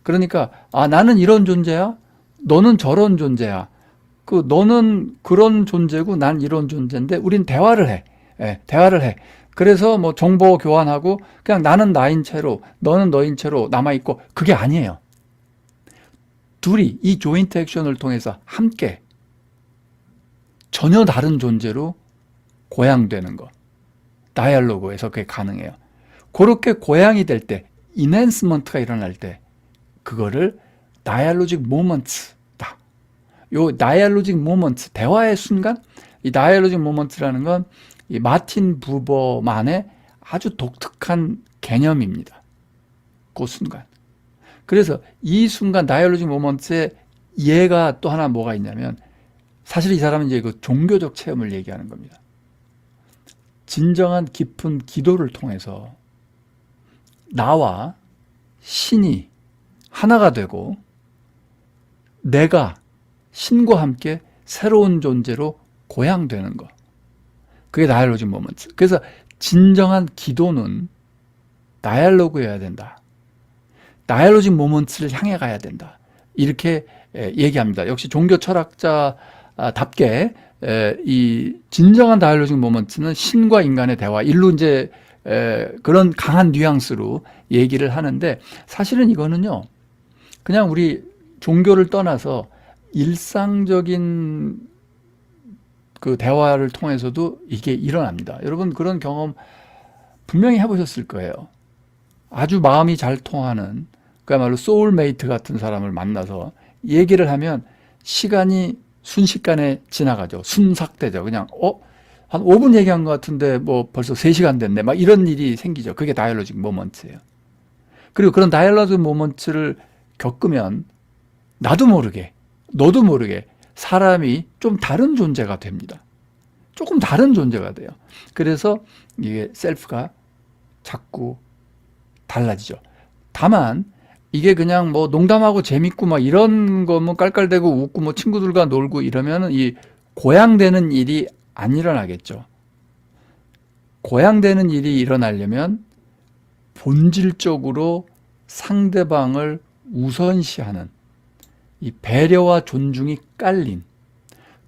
그러니까 나는 이런 존재야. 너는 저런 존재야. 너는 그런 존재고 난 이런 존재인데 우린 대화를 해. 대화를 해. 그래서 뭐 정보 교환하고 그냥 나는 나인 채로 너는 너인 채로 남아있고 그게 아니에요. 둘이 이 조인트 액션을 통해서 함께 전혀 다른 존재로 고양되는 거. 다이알로그에서 그게 가능해요. 그렇게 고양이 될 때, 인핸스먼트가 일어날 때 그거를 다이알로직 모먼트다. 요 다이알로직 모먼트, 대화의 순간, 이 다이알로직 모먼트라는 건 이 마틴 부버만의 아주 독특한 개념입니다. 그 순간. 그래서 이 순간 다이알로직 모먼트에 예가 또 하나 뭐가 있냐면 사실 이 사람은 이제 그 종교적 체험을 얘기하는 겁니다. 진정한 깊은 기도를 통해서 나와 신이 하나가 되고 내가 신과 함께 새로운 존재로 고양되는 것. 그게 다이알로직 모먼트. 그래서 진정한 기도는 다이알로그여야 된다. 다이알로직 모먼트를 향해 가야 된다. 이렇게 얘기합니다. 역시 종교 철학자답게 이 진정한 다이알로직 모먼트는 신과 인간의 대화, 일로 이제 그런 강한 뉘앙스로 얘기를 하는데 사실은 이거는요. 그냥 우리 종교를 떠나서 일상적인 그 대화를 통해서도 이게 일어납니다. 여러분 그런 경험 분명히 해보셨을 거예요. 아주 마음이 잘 통하는 그야말로 소울메이트 같은 사람을 만나서 얘기를 하면 시간이 순식간에 지나가죠. 순삭되죠. 그냥 한 5분 얘기한 것 같은데 뭐 벌써 3시간 됐네. 막 이런 일이 생기죠. 그게 다이얼로직 모먼트예요. 그리고 그런 다이얼로직 모먼트를 겪으면 나도 모르게 너도 모르게 사람이 좀 다른 존재가 됩니다. 조금 다른 존재가 돼요. 그래서 이게 셀프가 자꾸 달라지죠. 다만 이게 그냥 뭐 농담하고 재밌고 막 이런 거 뭐 깔깔대고 웃고 뭐 친구들과 놀고 이러면 이 고양되는 일이 안 일어나겠죠. 고양되는 일이 일어나려면 본질적으로 상대방을 우선시하는 이 배려와 존중이 깔린,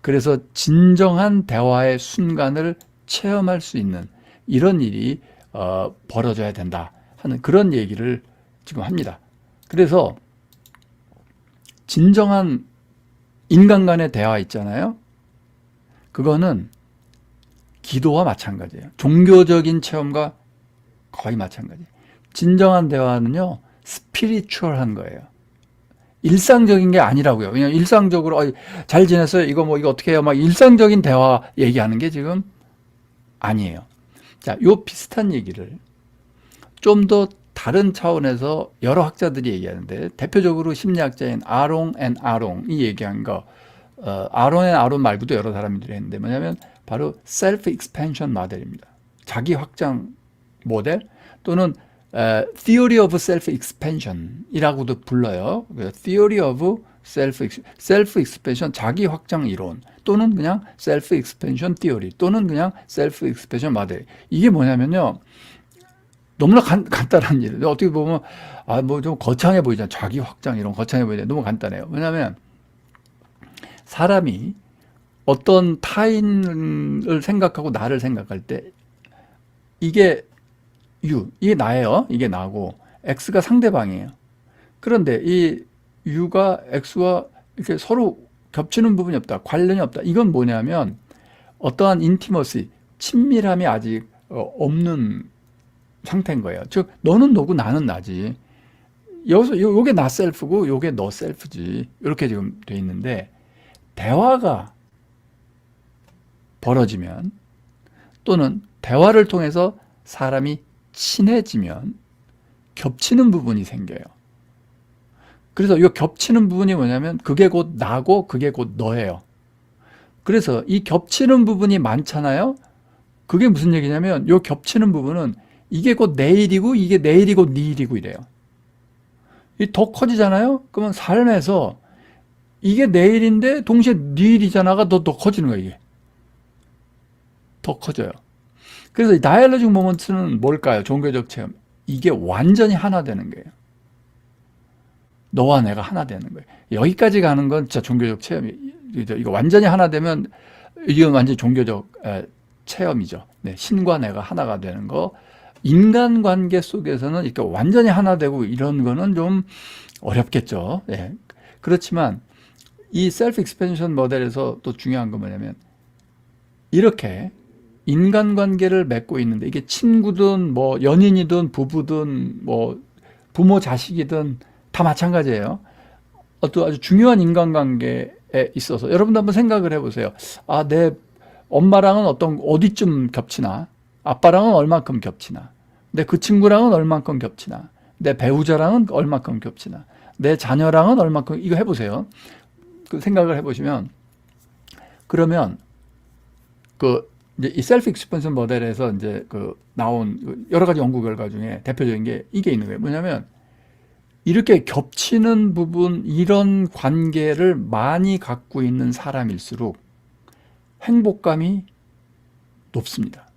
그래서 진정한 대화의 순간을 체험할 수 있는 이런 일이 벌어져야 된다 하는 그런 얘기를 지금 합니다. 그래서 진정한 인간 간의 대화 있잖아요. 그거는 기도와 마찬가지예요. 종교적인 체험과 거의 마찬가지예요. 진정한 대화는요, 스피리추얼한 거예요. 일상적인 게 아니라고요. 그냥 일상적으로 잘 지냈어요? 이거 어떻게 해요? 막 일상적인 대화 얘기하는 게 지금 아니에요. 자, 요 비슷한 얘기를 좀 더 다른 차원에서 여러 학자들이 얘기하는데, 대표적으로 심리학자인 아롱 앤 아롱이 얘기한 거, 아롱 앤 아롱 말고도 여러 사람들이 했는데 뭐냐면 바로 셀프 익스펜션 모델입니다. 자기 확장 모델 또는 theory of self expansion이라고도 불러요. theory of self expansion, 자기 확장 이론, 또는 그냥 self expansion theory, 또는 그냥 self expansion 모델. 이게 뭐냐면요, 너무나 간단한 일. 어떻게 보면 뭐 좀 거창해 보이잖아. 자기 확장 이론 거창해 보이는데 너무 간단해요. 왜냐하면 사람이 어떤 타인을 생각하고 나를 생각할 때 이게 이게 나예요. 이게 나고 X가 상대방이에요. 그런데 이 U가 X와 이렇게 서로 겹치는 부분이 없다. 관련이 없다. 이건 뭐냐면 어떠한 인티머시, 친밀함이 아직 없는 상태인 거예요. 즉 너는 너고 나는 나지. 여기서 요게 나 셀프고 요게 너 셀프지. 이렇게 지금 돼 있는데, 대화가 벌어지면 또는 대화를 통해서 사람이 친해지면 겹치는 부분이 생겨요. 그래서 이 겹치는 부분이 뭐냐면 그게 곧 나고 그게 곧 너예요. 그래서 이 겹치는 부분이 많잖아요. 그게 무슨 얘기냐면 이 겹치는 부분은 이게 곧 내 일이고 이게 내 일이고 네 일이고 이래요. 이 더 커지잖아요. 그러면 삶에서 이게 내 일인데 동시에 네 일이잖아가 더 커지는 거예요. 이게 더 커져요. 그래서 이 다이얼로직 모먼트는 뭘까요? 종교적 체험. 이게 완전히 하나 되는 거예요. 너와 내가 하나 되는 거예요. 여기까지 가는 건 진짜 종교적 체험이죠. 이거 완전히 하나 되면 이건 완전히 종교적 체험이죠. 네, 신과 내가 하나가 되는 거. 인간관계 속에서는 이렇게 완전히 하나 되고 이런 거는 좀 어렵겠죠. 네. 그렇지만 이 셀프 익스펜션 모델에서 또 중요한 건 뭐냐면 이렇게 인간관계를 맺고 있는데 이게 친구든 뭐 연인이든 부부든 뭐 부모 자식이든 다 마찬가지예요. 어떤 아주 중요한 인간관계에 있어서 여러분도 한번 생각을 해보세요. 내 엄마랑은 어디쯤 겹치나? 아빠랑은 얼만큼 겹치나? 내 그 친구랑은 얼만큼 겹치나? 내 배우자랑은 얼만큼 겹치나? 내 자녀랑은 얼만큼, 이거 해보세요. 그 생각을 해보시면, 그러면 이제 이 셀프 익스펜션 모델에서 이제 나온 여러 가지 연구 결과 중에 대표적인 게 이게 있는 거예요. 뭐냐면 이렇게 겹치는 부분, 이런 관계를 많이 갖고 있는 사람일수록 행복감이 높습니다.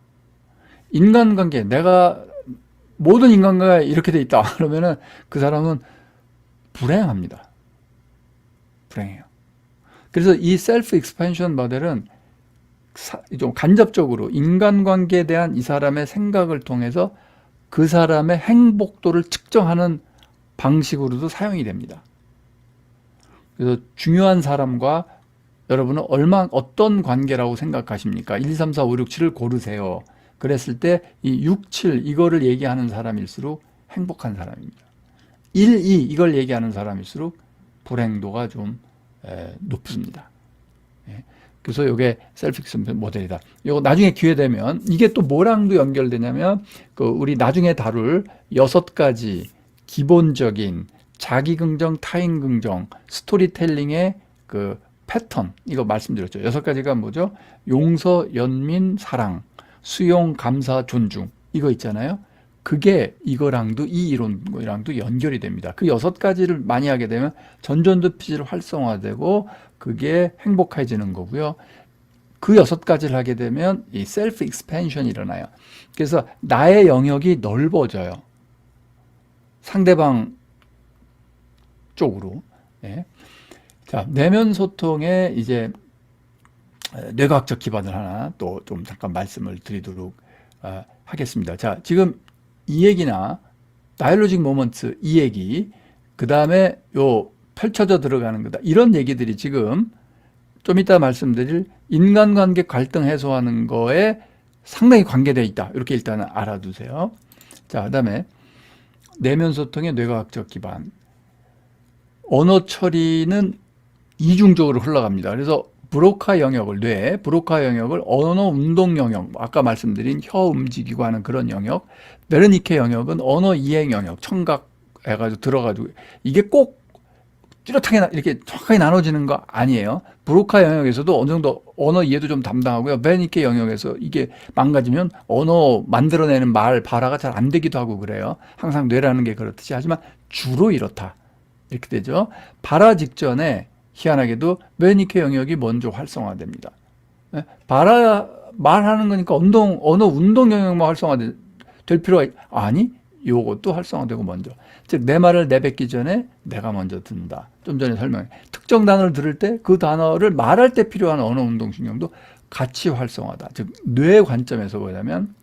인간관계, 내가 모든 인간관계가 이렇게 돼 있다 그러면은 그 사람은 불행합니다. 불행해요. 그래서 이 셀프 익스펜션 모델은 좀 간접적으로 인간관계에 대한 이 사람의 생각을 통해서 그 사람의 행복도를 측정하는 방식으로도 사용이 됩니다. 그래서 중요한 사람과 여러분은 어떤 관계라고 생각하십니까? 1, 2, 3, 4, 5, 6, 7을 고르세요. 그랬을 때 이 6, 7 이거를 얘기하는 사람일수록 행복한 사람입니다. 1, 2 이걸 얘기하는 사람일수록 불행도가 좀 높습니다. 예. 그래서 이게 셀프 익스펜션 모델이다. 이거 나중에 기회 되면 이게 또 뭐랑도 연결되냐면 우리 나중에 다룰 6가지 기본적인 자기 긍정, 타인 긍정, 스토리텔링의 패턴 이거 말씀드렸죠. 6가지가 뭐죠? 용서, 연민, 사랑, 수용, 감사, 존중 이거 있잖아요. 그게 이거랑도 이 이론이랑도 연결이 됩니다. 그 6가지를 많이 하게 되면 전전두피질 활성화되고 그게 행복해지는 거고요. 그 6가지를 하게 되면 이 셀프 익스펜션이 일어나요. 그래서 나의 영역이 넓어져요. 상대방 쪽으로. 예. 자, 내면 소통의 이제 뇌과학적 기반을 하나 또 좀 잠깐 말씀을 드리도록 하겠습니다. 자, 지금 이 얘기나 다이얼로직 모먼트 이 얘기, 그 다음에 요 펼쳐져 들어가는 거다. 이런 얘기들이 지금 좀 이따 말씀드릴 인간관계 갈등 해소하는 거에 상당히 관계되어 있다. 이렇게 일단은 알아두세요. 자, 그 다음에 내면 소통의 뇌과학적 기반. 언어 처리는 이중적으로 흘러갑니다. 그래서 브로카 영역을 브로카 영역을 언어 운동 영역, 아까 말씀드린 혀 움직이고 하는 그런 영역, 베르니케 영역은 언어 이행 영역, 청각 해가지고 들어가지고 이게 꼭 뚜렷하게 이렇게 정확하게 나눠지는 거 아니에요. 브로카 영역에서도 어느 정도 언어 이해도 좀 담당하고요. 베르니케 영역에서 이게 망가지면 언어 만들어내는 말, 발화가 잘 안 되기도 하고 그래요. 항상 뇌라는 게 그렇듯이. 하지만 주로 이렇다. 이렇게 되죠. 발화 직전에 희한하게도 베르니케 영역이 먼저 활성화됩니다. 말하는 거니까 언어 운동 영역만 활성화될 필요가 아니? 요것도 활성화되고 먼저. 즉 내 말을 내뱉기 전에 내가 먼저 듣는다. 좀 전에 설명해. 특정 단어를 들을 때 그 단어를 말할 때 필요한 언어 운동 신경도 같이 활성화다. 즉 뇌의 관점에서 보자면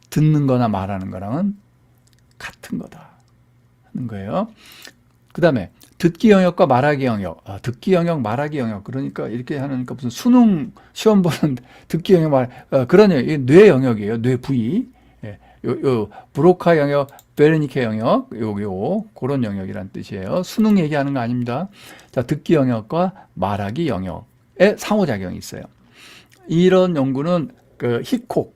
듣는 거나 말하는 거랑은 같은 거다 하는 거예요. 그 다음에 듣기 영역과 말하기 영역. 듣기 영역, 말하기 영역. 그러니까 이렇게 하니까 무슨 수능 시험 보는 듣기 영역, 그런 영역. 뇌 영역이에요. 뇌 부위. 예. 요 브로카 영역, 베르니케 영역, 그런 영역이란 뜻이에요. 수능 얘기하는 거 아닙니다. 자, 듣기 영역과 말하기 영역에 상호작용이 있어요. 이런 연구는 히콕,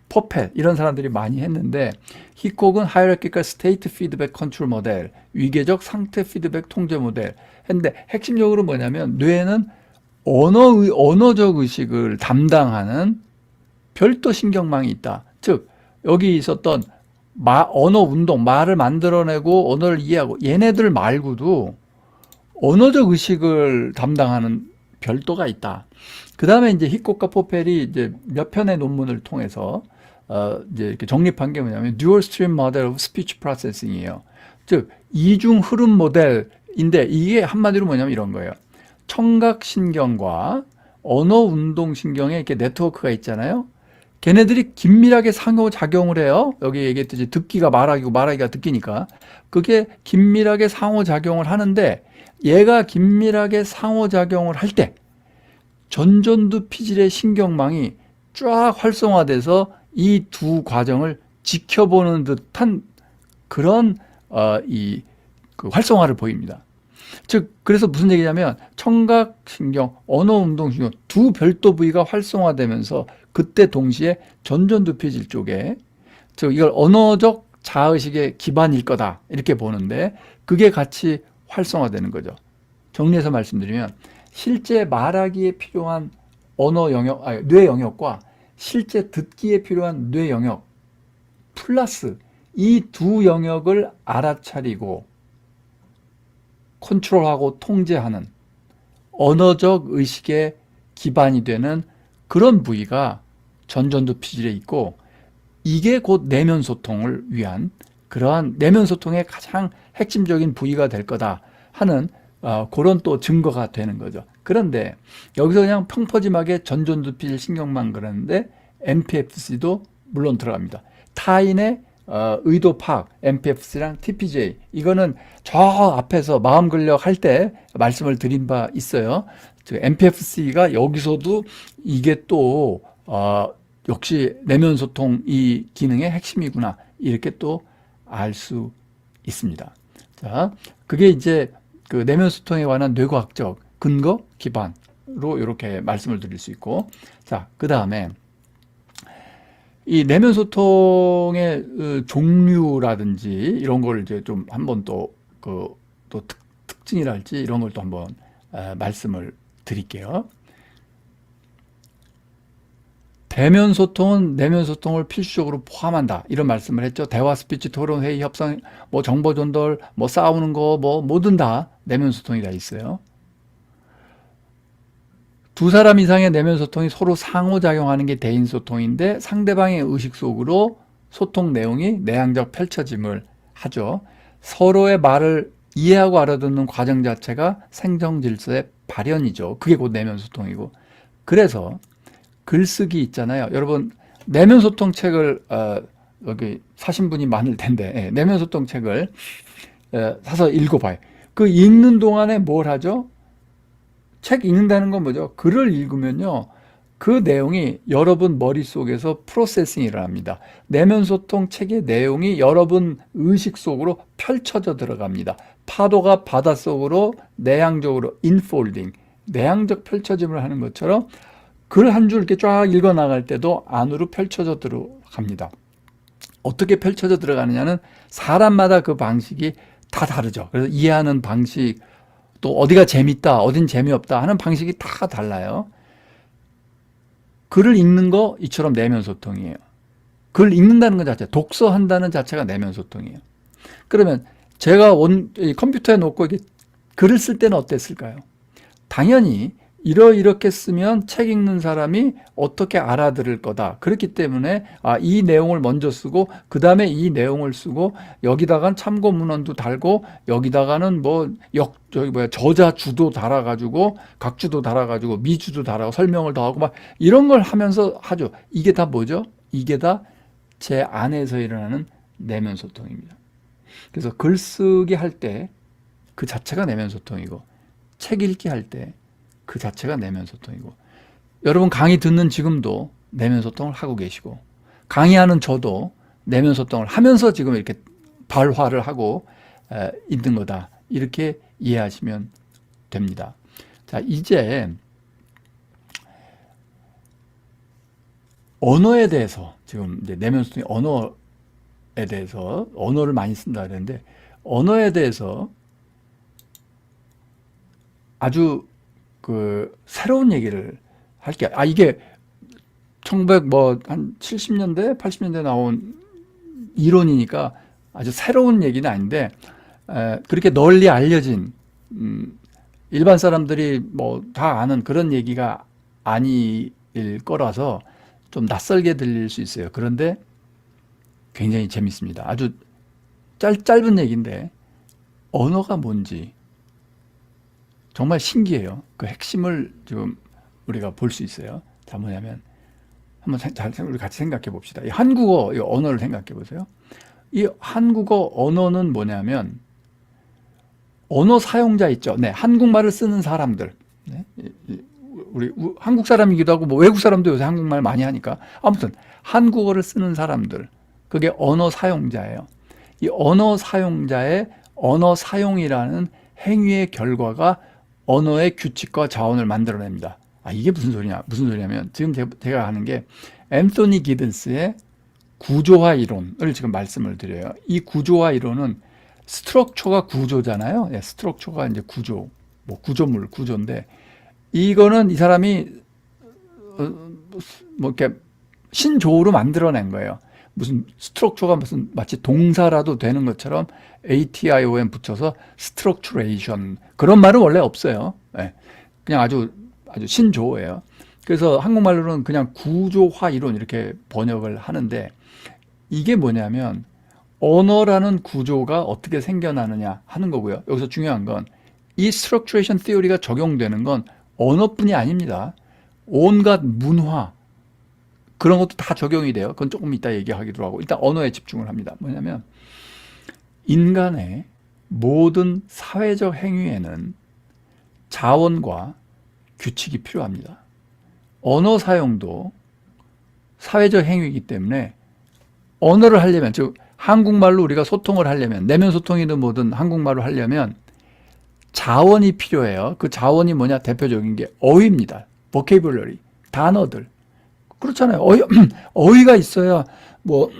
퍼펫 이런 사람들이 많이 했는데, 히콕은 Hierarchical State Feedback Control 모델, 위계적 상태 피드백 통제 모델 했는데 핵심적으로 뭐냐면 뇌에는 언어적 의식을 담당하는 별도 신경망이 있다. 즉 여기 있었던 언어 운동, 말을 만들어내고 언어를 이해하고 얘네들 말고도 언어적 의식을 담당하는 별도가 있다. 그 다음에 이제 히콕과 포펠이 이제 몇 편의 논문을 통해서 이제 이렇게 정립한 게 뭐냐면 Dual Stream Model of Speech Processing이에요. 즉 이중 흐름 모델인데 이게 한마디로 뭐냐면 이런 거예요. 청각신경과 언어운동신경에 이렇게 네트워크가 있잖아요. 걔네들이 긴밀하게 상호작용을 해요. 여기 얘기했듯이 듣기가 말하기고 말하기가 듣기니까. 그게 긴밀하게 상호작용을 하는데 얘가 긴밀하게 상호작용을 할 때 전전두피질의 신경망이 쫙 활성화돼서 이 두 과정을 지켜보는 듯한 그런 그 활성화를 보입니다. 즉 그래서 무슨 얘기냐면 청각신경, 언어운동신경 두 별도 부위가 활성화되면서 그때 동시에 전전두피질 쪽에 즉 이걸 언어적 자의식의 기반일 거다 이렇게 보는데 그게 같이 활성화되는 거죠. 정리해서 말씀드리면 실제 말하기에 필요한 뇌 영역과 실제 듣기에 필요한 뇌 영역 플러스 이 두 영역을 알아차리고 컨트롤하고 통제하는 언어적 의식의 기반이 되는 그런 부위가 전전두피질에 있고 이게 곧 내면 소통을 위한 그러한 내면 소통의 가장 핵심적인 부위가 될 거다 하는 그런 또 증거가 되는 거죠. 그런데 여기서 그냥 평퍼짐하게 전전두피질 신경만 그러는데 MPFC도 물론 들어갑니다. 타인의 의도 파악, MPFC랑 TPJ 이거는 저 앞에서 마음 근력 할 때 말씀을 드린 바 있어요. 즉 MPFC가 여기서도 이게 또 역시 내면 소통 이 기능의 핵심이구나 이렇게 또 알 수 있습니다. 자, 그게 이제 그 내면 소통에 관한 뇌과학적 근거 기반으로 이렇게 말씀을 드릴 수 있고, 자, 그 다음에 이 내면 소통의 종류라든지 이런 걸 이제 좀 한번 또 특징이랄지 이런 걸 또 한번 말씀을 드릴게요. 대면 소통은 내면 소통을 필수적으로 포함한다. 이런 말씀을 했죠. 대화, 스피치, 토론, 회의, 협상, 뭐 정보 전달, 뭐 싸우는 거, 뭐 뭐든 다 내면 소통이 다 있어요. 두 사람 이상의 내면 소통이 서로 상호작용하는 게 대인 소통인데 상대방의 의식 속으로 소통 내용이 내향적 펼쳐짐을 하죠. 서로의 말을 이해하고 알아듣는 과정 자체가 생정 질서의 발현이죠. 그게 곧 내면 소통이고. 그래서 글쓰기 있잖아요. 여러분 내면 소통 책을 여기 사신 분이 많을 텐데 내면 소통 책을 사서 읽어봐요. 그 읽는 동안에 뭘 하죠? 책 읽는다는 건 뭐죠? 글을 읽으면요. 그 내용이 여러분 머릿속에서 프로세싱이 일어납니다. 내면 소통 책의 내용이 여러분 의식 속으로 펼쳐져 들어갑니다. 파도가 바닷속으로 내향적으로 인폴딩, 내향적 펼쳐짐을 하는 것처럼 글 한 줄 이렇게 쫙 읽어 나갈 때도 안으로 펼쳐져 들어갑니다. 어떻게 펼쳐져 들어가느냐는 사람마다 그 방식이 다 다르죠. 그래서 이해하는 방식, 또 어디가 재밌다, 어딘 재미없다 하는 방식이 다 달라요. 글을 읽는 거 이처럼 내면 소통이에요. 글 읽는다는 것 자체, 독서한다는 자체가 내면 소통이에요. 그러면 제가 컴퓨터에 놓고 이렇게 글을 쓸 때는 어땠을까요? 당연히 이렇게 쓰면 책 읽는 사람이 어떻게 알아들을 거다. 그렇기 때문에 이 내용을 먼저 쓰고 그 다음에 이 내용을 쓰고 여기다가는 참고 문헌도 달고 여기다가는 저자 주도 달아가지고 각주도 달아가지고 미주도 달아고 설명을 더 하고 막 이런 걸 하면서 하죠. 이게 다 뭐죠? 이게 다 제 안에서 일어나는 내면 소통입니다. 그래서 글쓰기 할 때 그 자체가 내면 소통이고 책 읽기 할 때 그 자체가 내면 소통이고, 여러분 강의 듣는 지금도 내면 소통을 하고 계시고 강의하는 저도 내면 소통을 하면서 지금 이렇게 발화를 하고 있는 거다. 이렇게 이해하시면 됩니다. 자, 이제 언어에 대해서 지금 이제 내면 소통이 언어에 대해서 언어를 많이 쓴다 그랬는데 언어에 대해서 아주 새로운 얘기를 할게요. 이게 70년대, 80년대 나온 이론이니까 아주 새로운 얘기는 아닌데, 그렇게 널리 알려진, 일반 사람들이 다 아는 그런 얘기가 아닐 거라서 좀 낯설게 들릴 수 있어요. 그런데 굉장히 재밌습니다. 아주 짧은 얘기인데, 언어가 뭔지, 정말 신기해요. 그 핵심을 지금 우리가 볼 수 있어요. 자, 뭐냐면 한번 우리 같이 생각해 봅시다. 이 한국어 이 언어를 생각해 보세요. 이 한국어 언어는 뭐냐면 언어 사용자 있죠. 네, 한국말을 쓰는 사람들. 네, 우리 한국 사람이기도 하고 외국 사람도 요새 한국말 많이 하니까 아무튼 한국어를 쓰는 사람들. 그게 언어 사용자예요. 이 언어 사용자의 언어 사용이라는 행위의 결과가 언어의 규칙과 자원을 만들어냅니다. 이게 무슨 소리냐면 지금 제가 하는 게 앤소니 기든스의 구조화 이론을 지금 말씀을 드려요. 이 구조화 이론은 스트럭처가 구조잖아요. 네, 스트럭처가 이제 구조, 구조인데 이거는 이 사람이 이렇게 신조어로 만들어낸 거예요. 무슨 스트럭처가 마치 동사라도 되는 것처럼 ATION 붙여서 스트럭처레이션 그런 말은 원래 없어요. 네. 그냥 아주 신조어예요. 그래서 한국말로는 그냥 구조화 이론 이렇게 번역을 하는데 이게 뭐냐면 언어라는 구조가 어떻게 생겨나느냐 하는 거고요. 여기서 중요한 건 이 스트럭처레이션 티어리가 적용되는 건 언어뿐이 아닙니다. 온갖 문화 그런 것도 다 적용이 돼요. 그건 조금 이따 얘기하기도 하고 일단 언어에 집중을 합니다. 뭐냐면 인간의 모든 사회적 행위에는 자원과 규칙이 필요합니다. 언어 사용도 사회적 행위이기 때문에 언어를 하려면, 즉 한국말로 우리가 소통을 하려면, 내면 소통이든 뭐든 한국말로 하려면 자원이 필요해요. 그 자원이 뭐냐? 대표적인 게 어휘입니다. vocabulary, 단어들. 그렇잖아요. 어휘가 있어야 뭐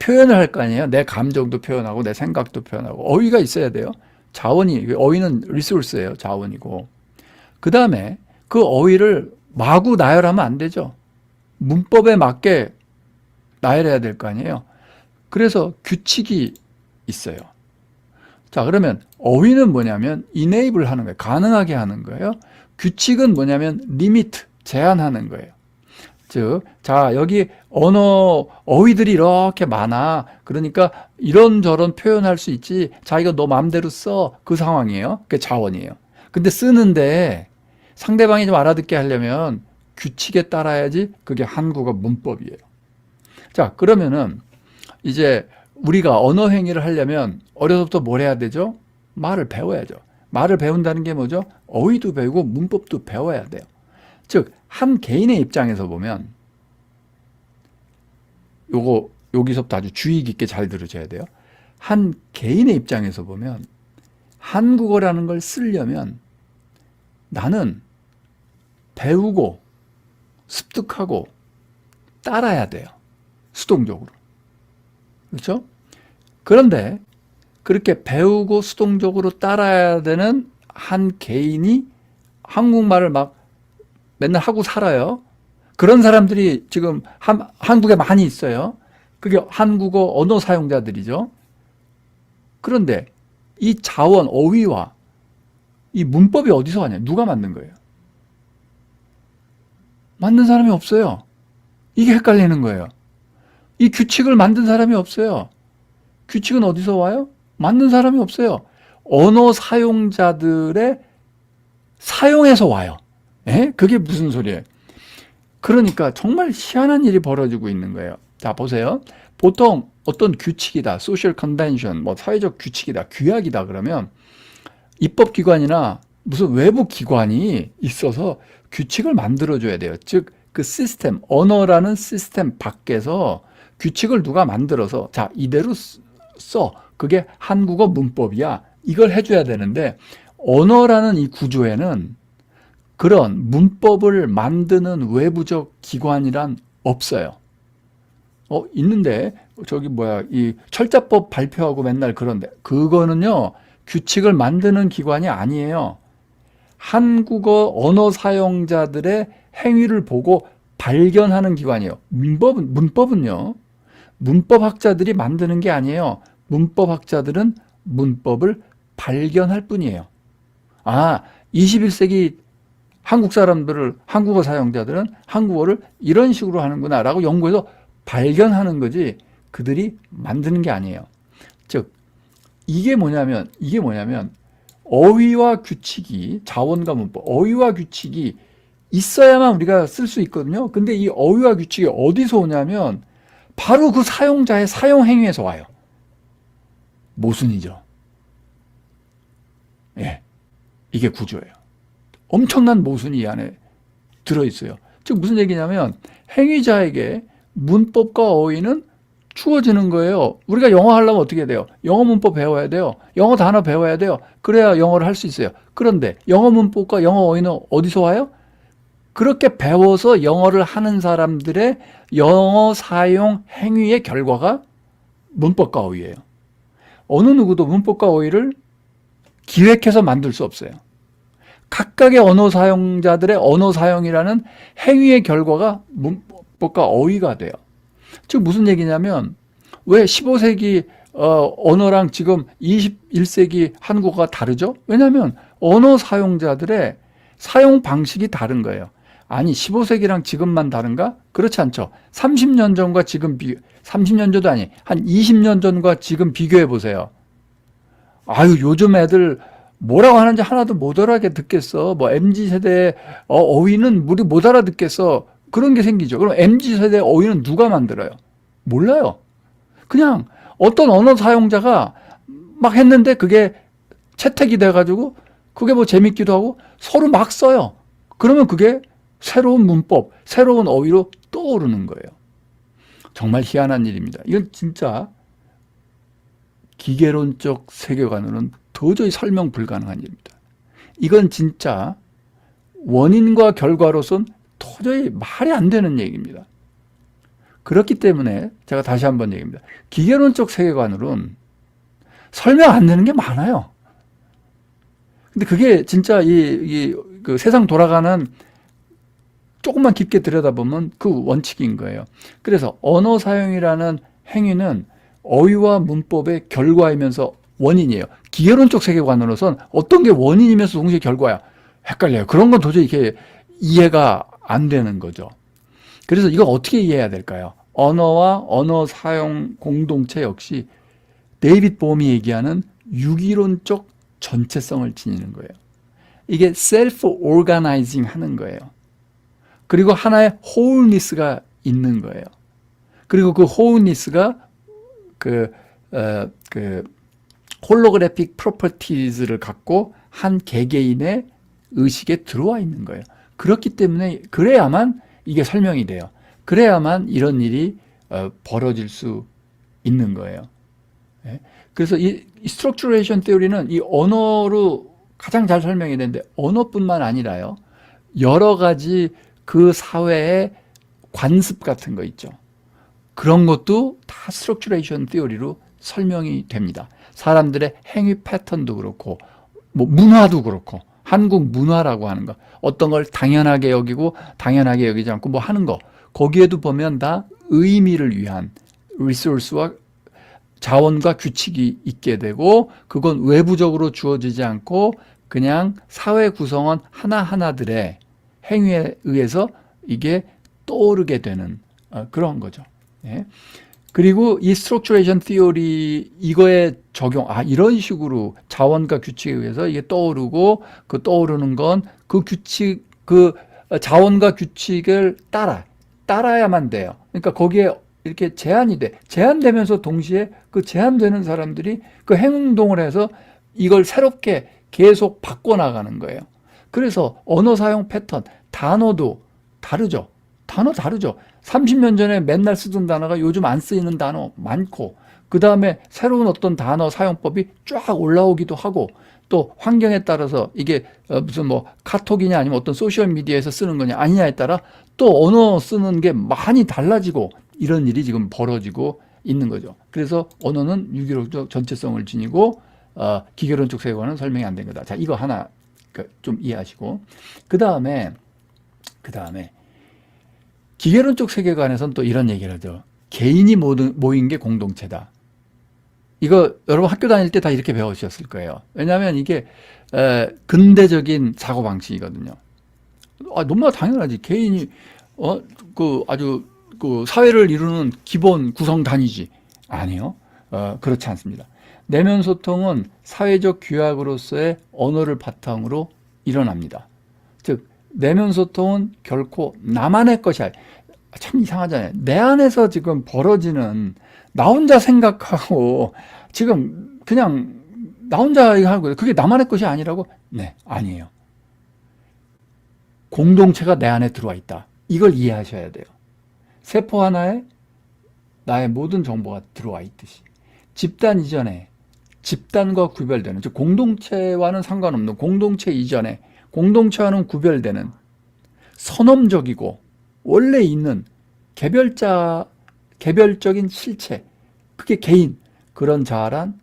표현을 할 거 아니에요. 내 감정도 표현하고 내 생각도 표현하고 어휘가 있어야 돼요. 자원이, 어휘는 리소스예요. 자원이고. 그 다음에 그 어휘를 마구 나열하면 안 되죠. 문법에 맞게 나열해야 될 거 아니에요. 그래서 규칙이 있어요. 자, 그러면 어휘는 뭐냐면 enable 하는 거예요. 가능하게 하는 거예요. 규칙은 뭐냐면 limit, 제한하는 거예요. 즉, 자, 여기 어휘들이 이렇게 많아. 그러니까 이런저런 표현할 수 있지. 자, 이거 너 마음대로 써. 그 상황이에요. 그게 자원이에요. 근데 쓰는데 상대방이 좀 알아듣게 하려면 규칙에 따라야지. 그게 한국어 문법이에요. 자, 그러면은 이제 우리가 언어 행위를 하려면 어려서부터 뭘 해야 되죠? 말을 배워야죠. 말을 배운다는 게 뭐죠? 어휘도 배우고 문법도 배워야 돼요. 즉, 한 개인의 입장에서 보면 여기서부터 아주 주의 깊게 잘 들으셔야 돼요. 한 개인의 입장에서 보면 한국어라는 걸 쓰려면 나는 배우고 습득하고 따라야 돼요. 수동적으로. 그렇죠? 그런데 그렇게 배우고 수동적으로 따라야 되는 한 개인이 한국말을 막 맨날 하고 살아요. 그런 사람들이 지금 한국에 많이 있어요. 그게 한국어 언어 사용자들이죠. 그런데 이 자원, 어휘와 이 문법이 어디서 왔냐? 누가 만든 거예요? 만든 사람이 없어요. 이게 헷갈리는 거예요. 이 규칙을 만든 사람이 없어요. 규칙은 어디서 와요? 만든 사람이 없어요. 언어 사용자들의 사용에서 와요. 에? 그게 무슨 소리예요? 그러니까 정말 희한한 일이 벌어지고 있는 거예요. 자, 보세요. 보통 어떤 규칙이다, 소셜 컨벤션, 뭐 사회적 규칙이다, 규약이다 그러면 입법기관이나 무슨 외부 기관이 있어서 규칙을 만들어줘야 돼요. 즉, 그 시스템, 언어라는 시스템 밖에서 규칙을 누가 만들어서 자, 이대로 써. 그게 한국어 문법이야. 이걸 해줘야 되는데 언어라는 이 구조에는 그런 문법을 만드는 외부적 기관이란 없어요. 있는데 저기 이 철자법 발표하고 맨날 그런데 그거는요 규칙을 만드는 기관이 아니에요. 한국어 언어 사용자들의 행위를 보고 발견하는 기관이에요. 문법은요 문법학자들이 만드는 게 아니에요. 문법학자들은 문법을 발견할 뿐이에요. 21세기 한국 사람들을, 한국어 사용자들은 한국어를 이런 식으로 하는구나 라고 연구해서 발견하는 거지 그들이 만드는 게 아니에요. 즉, 이게 뭐냐면 어휘와 규칙이, 자원과 문법, 어휘와 규칙이 있어야만 우리가 쓸 수 있거든요. 근데 이 어휘와 규칙이 어디서 오냐면 바로 그 사용자의 사용 행위에서 와요. 모순이죠. 예, 이게 구조예요. 엄청난 모순이 이 안에 들어있어요. 즉 무슨 얘기냐면 행위자에게 문법과 어휘는 주어지는 거예요. 우리가 영어 하려면 어떻게 돼요? 영어 문법 배워야 돼요. 영어 단어 배워야 돼요. 그래야 영어를 할 수 있어요. 그런데 영어 문법과 영어 어휘는 어디서 와요? 그렇게 배워서 영어를 하는 사람들의 영어 사용 행위의 결과가 문법과 어휘예요. 어느 누구도 문법과 어휘를 기획해서 만들 수 없어요. 각각의 언어 사용자들의 언어 사용이라는 행위의 결과가 문법과 어휘가 돼요. 즉 무슨 얘기냐면 왜 15세기 언어랑 지금 21세기 한국어가 다르죠? 왜냐하면 언어 사용자들의 사용 방식이 다른 거예요. 아니 15세기랑 지금만 다른가? 그렇지 않죠. 30년 전과 지금 30년 전도 아니 한 20년 전과 지금 비교해 보세요. 아유 요즘 애들 뭐라고 하는지 하나도 못 알아게 듣겠어. 뭐 MZ세대의 어휘는 우리 못 알아듣겠어. 그런 게 생기죠. 그럼 MZ세대의 어휘는 누가 만들어요? 몰라요. 그냥 어떤 언어 사용자가 막 했는데 그게 채택이 돼가지고 그게 뭐 재밌기도 하고 서로 막 써요. 그러면 그게 새로운 문법, 새로운 어휘로 떠오르는 거예요. 정말 희한한 일입니다. 이건 진짜 기계론적 세계관으로는 도저히 설명 불가능한 일입니다. 이건 진짜 원인과 결과로선 도저히 말이 안 되는 얘기입니다. 그렇기 때문에 제가 다시 한번 얘기합니다. 기계론적 세계관으로는 설명 안 되는 게 많아요. 근데 그게 진짜 그 세상 돌아가는 조금만 깊게 들여다보면 그 원칙인 거예요. 그래서 언어 사용이라는 행위는 어휘와 문법의 결과이면서 원인이에요. 기계론적 세계관으로선 어떤 게 원인이면서 동시에 결과야. 헷갈려요. 그런 건 도저히 이렇게 이해가 안 되는 거죠. 그래서 이거 어떻게 이해해야 될까요? 언어와 언어 사용 공동체 역시 데이빗 봄이 얘기하는 유기론적 전체성을 지니는 거예요. 이게 셀프 오르가나이징 하는 거예요. 그리고 하나의 wholeness가 있는 거예요. 그리고 그 wholeness가 홀로그래픽 프로퍼티즈를 갖고 한 개개인의 의식에 들어와 있는 거예요. 그렇기 때문에 그래야만 이게 설명이 돼요. 그래야만 이런 일이 벌어질 수 있는 거예요. 그래서 이 스트럭처레이션 테오리는 이 언어로 가장 잘 설명이 되는데 언어뿐만 아니라요. 여러 가지 그 사회의 관습 같은 거 있죠. 그런 것도 다 스트럭처레이션 테오리로 설명이 됩니다. 사람들의 행위 패턴도 그렇고 뭐 문화도 그렇고 한국 문화라고 하는 거 어떤 걸 당연하게 여기고 당연하게 여기지 않고 뭐 하는 거 거기에도 보면 다 의미를 위한 리소스와 자원과 규칙이 있게 되고 그건 외부적으로 주어지지 않고 그냥 사회 구성원 하나하나들의 행위에 의해서 이게 떠오르게 되는 그런 거죠. 예. 그리고 이 스트럭처레이션 티오리 이거에 적용 이런 식으로 자원과 규칙에 의해서 이게 떠오르고 그 떠오르는 건 그 규칙 그 자원과 규칙을 따라야만 돼요. 그러니까 거기에 이렇게 제한되면서 동시에 그 제한되는 사람들이 그 행동을 해서 이걸 새롭게 계속 바꿔나가는 거예요. 그래서 언어 사용 패턴, 단어도 다르죠. 30년 전에 맨날 쓰던 단어가 요즘 안 쓰이는 단어 많고, 그 다음에 새로운 어떤 단어 사용법이 쫙 올라오기도 하고, 또 환경에 따라서 이게 무슨 뭐 카톡이냐 아니면 어떤 소셜미디어에서 쓰는 거냐 아니냐에 따라 또 언어 쓰는 게 많이 달라지고 이런 일이 지금 벌어지고 있는 거죠. 그래서 언어는 유기론적 전체성을 지니고 기계론적 세계관은 설명이 안 된 거다. 자, 이거 하나 좀 이해하시고 그 다음에 기계론적 세계관에서는 또 이런 얘기를 하죠. 개인이 모인 게 공동체다. 이거 여러분 학교 다닐 때 다 이렇게 배우셨을 거예요. 왜냐하면 이게 근대적인 사고방식이거든요. 너무나 당연하지. 개인이 아주 그 사회를 이루는 기본 구성 단위지. 아니요. 그렇지 않습니다. 내면 소통은 사회적 규약으로서의 언어를 바탕으로 일어납니다. 즉 내면 소통은 결코 나만의 것이 아니에요. 참 이상하잖아요. 내 안에서 지금 벌어지는 나 혼자 생각하고 지금 그냥 나 혼자 하고 그게 나만의 것이 아니라고? 네, 아니에요. 공동체가 내 안에 들어와 있다. 이걸 이해하셔야 돼요. 세포 하나에 나의 모든 정보가 들어와 있듯이 집단 이전에 집단과 구별되는 즉 공동체와는 상관없는 공동체 이전에 공동체와는 구별되는 선험적이고 원래 있는 개별적인 실체 그게 개인 그런 자아란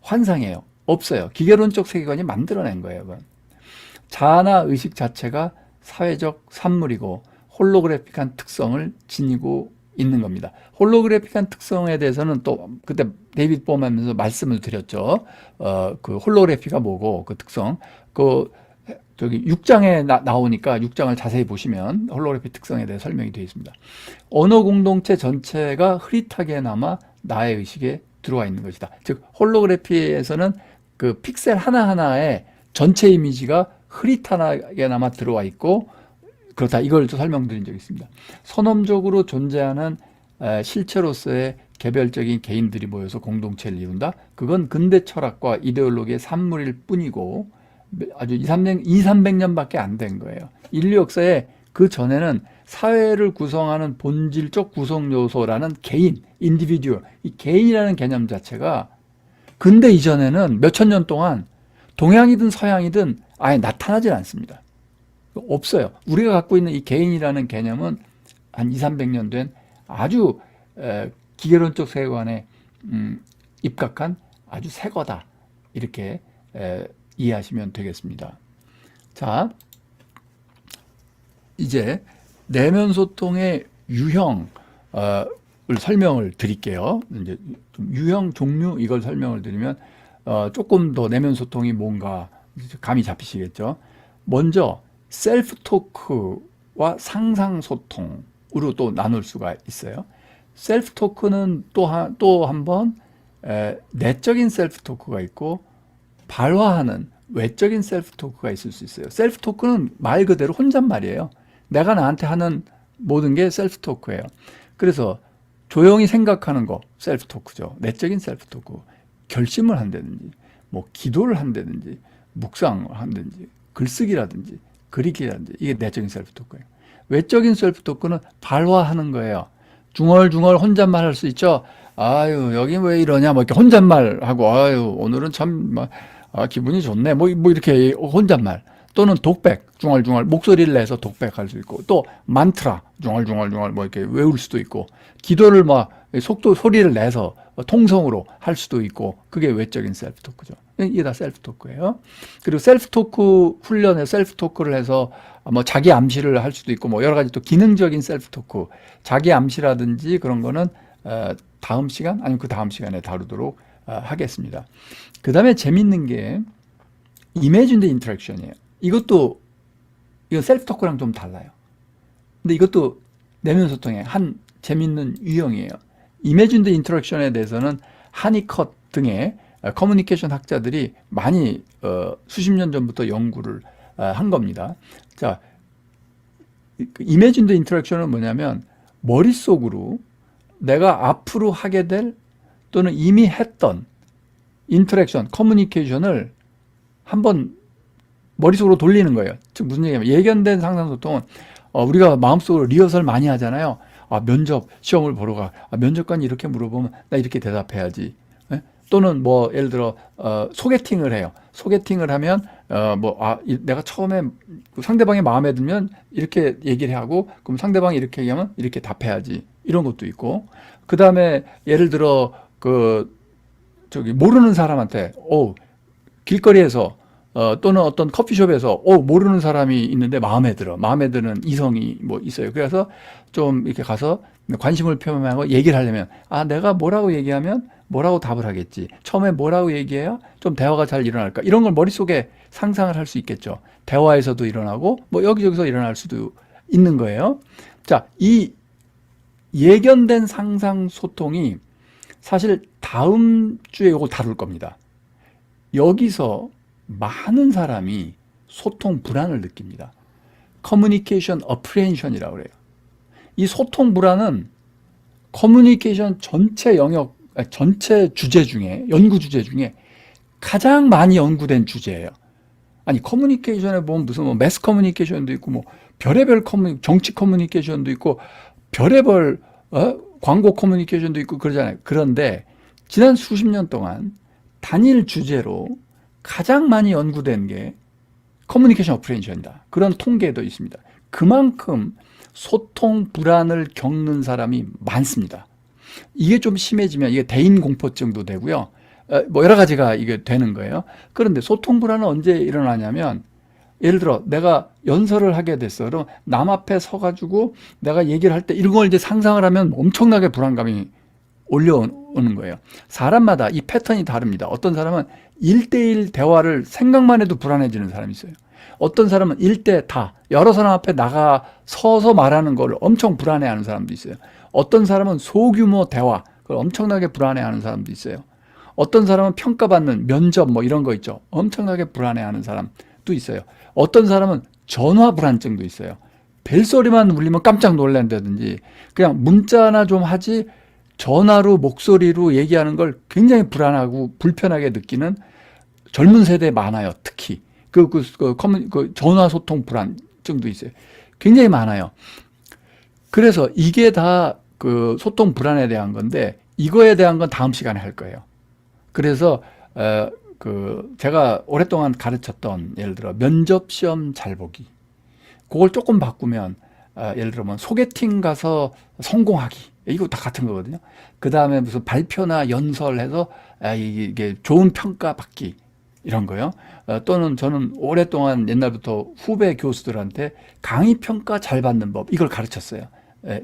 환상이에요. 없어요. 기계론적 세계관이 만들어낸 거예요. 그건. 자아나 의식 자체가 사회적 산물이고 홀로그래픽한 특성을 지니고 있는 겁니다. 홀로그래픽한 특성에 대해서는 또 그때 데이빗 봄 하면서 말씀을 드렸죠. 그 홀로그래피가 뭐고 그 특성 저기 6장에 나오니까 6장을 자세히 보시면 홀로그래피 특성에 대해 설명이 되어 있습니다. 언어 공동체 전체가 흐릿하게나마 나의 의식에 들어와 있는 것이다. 즉 홀로그래피에서는 그 픽셀 하나하나에 전체 이미지가 흐릿하게나마 들어와 있고 그렇다. 이걸 또 설명드린 적이 있습니다. 선험적으로 존재하는 실체로서의 개별적인 개인들이 모여서 공동체를 이룬다. 그건 근대 철학과 이데올로기의 산물일 뿐이고 아주 300년밖에 안 된 거예요. 인류 역사에 그 전에는 사회를 구성하는 본질적 구성 요소라는 개인, 인디비듀얼, 이 개인이라는 개념 자체가 근대 이전에는 몇천 년 동안 동양이든 서양이든 아예 나타나질 않습니다. 없어요. 우리가 갖고 있는 이 개인이라는 개념은 한 200~300년 된 아주 기계론적 세계관에 입각한 아주 새 거다. 이렇게 이해하시면 되겠습니다. 자, 이제 내면 소통의 유형을 설명을 드릴게요. 이제 좀 유형 종류 이걸 설명을 드리면 조금 더 내면 소통이 뭔가 감이 잡히시겠죠. 먼저 셀프 토크와 상상 소통으로 또 나눌 수가 있어요. 셀프 토크는 또 한 번 내적인 셀프 토크가 있고 발화하는 외적인 셀프 토크가 있을 수 있어요. 셀프 토크는 말 그대로 혼잣말이에요. 내가 나한테 하는 모든 게 셀프 토크예요. 그래서 조용히 생각하는 거 셀프 토크죠. 내적인 셀프 토크. 결심을 한다든지 뭐 기도를 한다든지 묵상을 한다든지 글쓰기라든지 그리기라든지 이게 내적인 셀프 토크예요. 외적인 셀프 토크는 발화하는 거예요. 중얼중얼 혼잣말 할 수 있죠. 아유 여기 왜 이러냐 뭐 이렇게 혼잣말하고 아유 오늘은 참 기분이 좋네 뭐 이렇게 혼잣말 또는 독백 중얼중얼 목소리를 내서 독백할 수 있고 또 만트라 중얼중얼 뭐 이렇게 외울 수도 있고 기도를 막 속도 소리를 내서 통성으로 할 수도 있고 그게 외적인 셀프 토크죠. 이게 다 셀프 토크예요. 그리고 셀프 토크 훈련에 셀프 토크를 해서 뭐 자기 암시를 할 수도 있고 뭐 여러 가지 또 기능적인 셀프 토크 자기 암시라든지 그런 거는 다음 시간 아니면 그 다음 시간에 다루도록 하겠습니다. 그 다음에 재밌는 게 이미지드 인터랙션이에요. 이건 셀프 토크랑 좀 달라요. 근데 이것도 내면 소통의 한 재밌는 유형이에요. 이미지드 인터랙션에 대해서는 하니컷 등의 커뮤니케이션 학자들이 많이 수십 년 전부터 연구를 한 겁니다. 자, 이미지드 인터랙션은 뭐냐면 머릿속으로 내가 앞으로 하게 될 또는 이미 했던 인터랙션, 커뮤니케이션을 한번 머릿속으로 돌리는 거예요. 즉 무슨 얘기냐면 예견된 상상소통은 우리가 마음속으로 리허설 많이 하잖아요. 면접 시험을 보러 가. 면접관이 이렇게 물어보면 나 이렇게 대답해야지. 예? 또는 뭐 예를 들어 소개팅을 해요. 소개팅을 하면 내가 처음에 상대방이 마음에 들면 이렇게 얘기를 하고 그럼 상대방이 이렇게 얘기하면 이렇게 답해야지. 이런 것도 있고 그 다음에 예를 들어 모르는 사람한테 길거리에서 또는 어떤 커피숍에서 모르는 사람이 있는데 마음에 드는 이성이 뭐 있어요. 그래서 좀 이렇게 가서 관심을 표명하고 얘기를 하려면 내가 뭐라고 얘기하면 뭐라고 답을 하겠지. 처음에 뭐라고 얘기해야 좀 대화가 잘 일어날까. 이런 걸 머릿속에 상상을 할 수 있겠죠. 대화에서도 일어나고 뭐 여기저기서 일어날 수도 있는 거예요. 자, 이 예견된 상상 소통이 사실 다음 주에 이걸 다룰 겁니다. 여기서 많은 사람이 소통 불안을 느낍니다. 커뮤니케이션 어프리헨션이라고 그래요. 이 소통 불안은 커뮤니케이션 전체 영역, 전체 주제 중에, 연구 주제 중에 가장 많이 연구된 주제예요. 아니, 커뮤니케이션에 보면 무슨 뭐 매스 커뮤니케이션도 있고, 뭐 별의별 정치 커뮤니케이션도 있고, 별의별 광고 커뮤니케이션도 있고 그러잖아요. 그런데 지난 수십 년 동안 단일 주제로 가장 많이 연구된 게 커뮤니케이션 어프리헨션이다. 그런 통계도 있습니다. 그만큼 소통 불안을 겪는 사람이 많습니다. 이게 좀 심해지면 이게 대인공포증도 되고요. 뭐 여러 가지가 이게 되는 거예요. 그런데 소통 불안은 언제 일어나냐면 예를 들어 내가 연설을 하게 됐어. 그럼 남 앞에 서가지고 내가 얘기를 할 때 이런 걸 이제 상상을 하면 엄청나게 불안감이 올려오는 거예요. 사람마다 이 패턴이 다릅니다. 어떤 사람은 1대1 대화를 생각만 해도 불안해지는 사람이 있어요. 어떤 사람은 1대 다 여러 사람 앞에 나가 서서 말하는 걸 엄청 불안해하는 사람도 있어요. 어떤 사람은 소규모 대화 그걸 엄청나게 불안해하는 사람도 있어요. 어떤 사람은 평가받는 면접 뭐 이런 거 있죠. 엄청나게 불안해하는 사람도 있어요. 어떤 사람은 전화 불안증도 있어요. 벨소리만 울리면 깜짝 놀란다든지 그냥 문자나 좀 하지 전화로 목소리로 얘기하는 걸 굉장히 불안하고 불편하게 느끼는 젊은 세대에 많아요. 특히. 전화 소통 불안증도 있어요. 굉장히 많아요. 그래서 이게 다 그 소통 불안에 대한 건데, 이거에 대한 건 다음 시간에 할 거예요. 그래서 제가 오랫동안 가르쳤던, 예를 들어 면접 시험 잘 보기, 그걸 조금 바꾸면 예를 들면 소개팅 가서 성공하기, 이거 다 같은 거거든요. 그 다음에 무슨 발표나 연설해서 이게 좋은 평가 받기, 이런 거요. 또는 저는 오랫동안 옛날부터 후배 교수들한테 강의 평가 잘 받는 법, 이걸 가르쳤어요.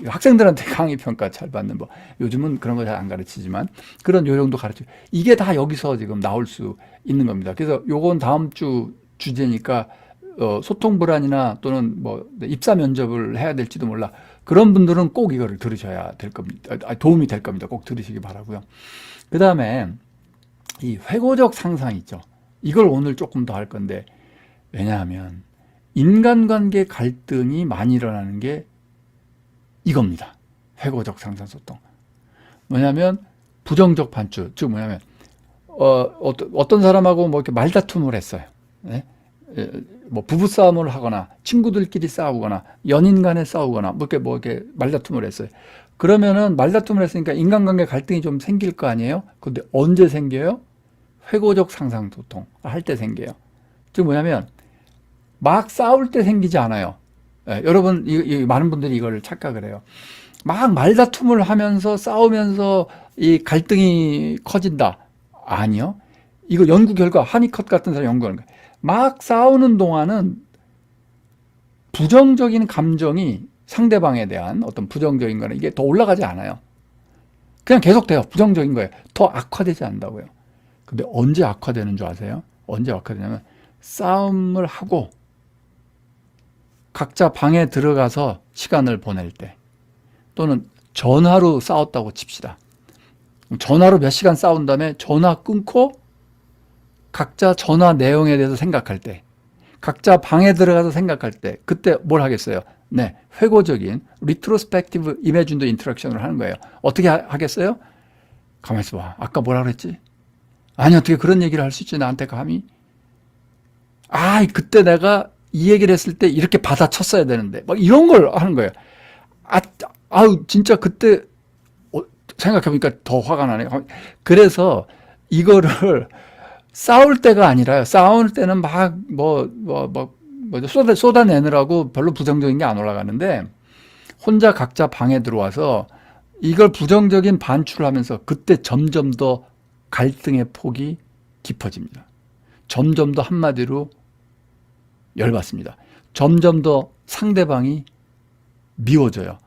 학생들한테 강의 평가 잘 받는 법. 요즘은 그런 거 잘 안 가르치지만 그런 요령도 가르치고, 이게 다 여기서 지금 나올 수 있는 겁니다. 그래서 요건 다음 주 주제니까 소통 불안이나 또는 뭐 입사 면접을 해야 될지도 몰라, 그런 분들은 꼭 이거를 들으셔야 될 겁니다. 도움이 될 겁니다. 꼭 들으시기 바라고요. 그 다음에 이 회고적 상상 있죠. 이걸 오늘 조금 더 할 건데, 왜냐하면 인간관계 갈등이 많이 일어나는 게 이겁니다. 회고적 상상 소통. 뭐냐면 부정적 반주, 즉 뭐냐면 어떤 사람하고 뭐 이렇게 말다툼을 했어요. 네? 뭐 부부싸움을 하거나 친구들끼리 싸우거나 연인 간에 싸우거나 뭐 이렇게 말다툼을 했어요. 그러면은 말다툼을 했으니까 인간관계 갈등이 좀 생길 거 아니에요? 근데 언제 생겨요? 회고적 상상 소통 할 때 생겨요. 즉 뭐냐면 막 싸울 때 생기지 않아요. 여러분, 많은 분들이 이걸 착각을 해요. 막 말다툼을 하면서 싸우면서 이 갈등이 커진다. 아니요. 이거 연구 결과, 하니컷 같은 사람 연구하는 거예요. 막 싸우는 동안은 부정적인 감정이, 상대방에 대한 어떤 부정적인 거는 이게 더 올라가지 않아요. 그냥 계속 돼요. 부정적인 거예요. 더 악화되지 않는다고요. 근데 언제 악화되는 줄 아세요? 언제 악화되냐면 싸움을 하고 각자 방에 들어가서 시간을 보낼 때, 또는 전화로 싸웠다고 칩시다. 전화로 몇 시간 싸운 다음에 전화 끊고 각자 전화 내용에 대해서 생각할 때, 각자 방에 들어가서 생각할 때, 그때 뭘 하겠어요? 네, 회고적인 리트로스펙티브 이미진드 인터랙션을 하는 거예요. 어떻게 하겠어요? 가만히 있어봐. 아까 뭐라 그랬지? 아니, 어떻게 그런 얘기를 할 수 있지? 나한테 감히? 그때 내가 이 얘기를 했을 때 이렇게 받아쳤어야 되는데, 막 이런 걸 하는 거예요. 진짜 그때 생각해보니까 더 화가 나네요. 그래서 이거를 싸울 때가 아니라요. 싸울 때는 막 쏟아내느라고 별로 부정적인 게 안 올라가는데, 혼자 각자 방에 들어와서 이걸 부정적인 반출을 하면서 그때 점점 더 갈등의 폭이 깊어집니다. 점점 더, 한마디로 열받습니다. 점점 더 상대방이 미워져요.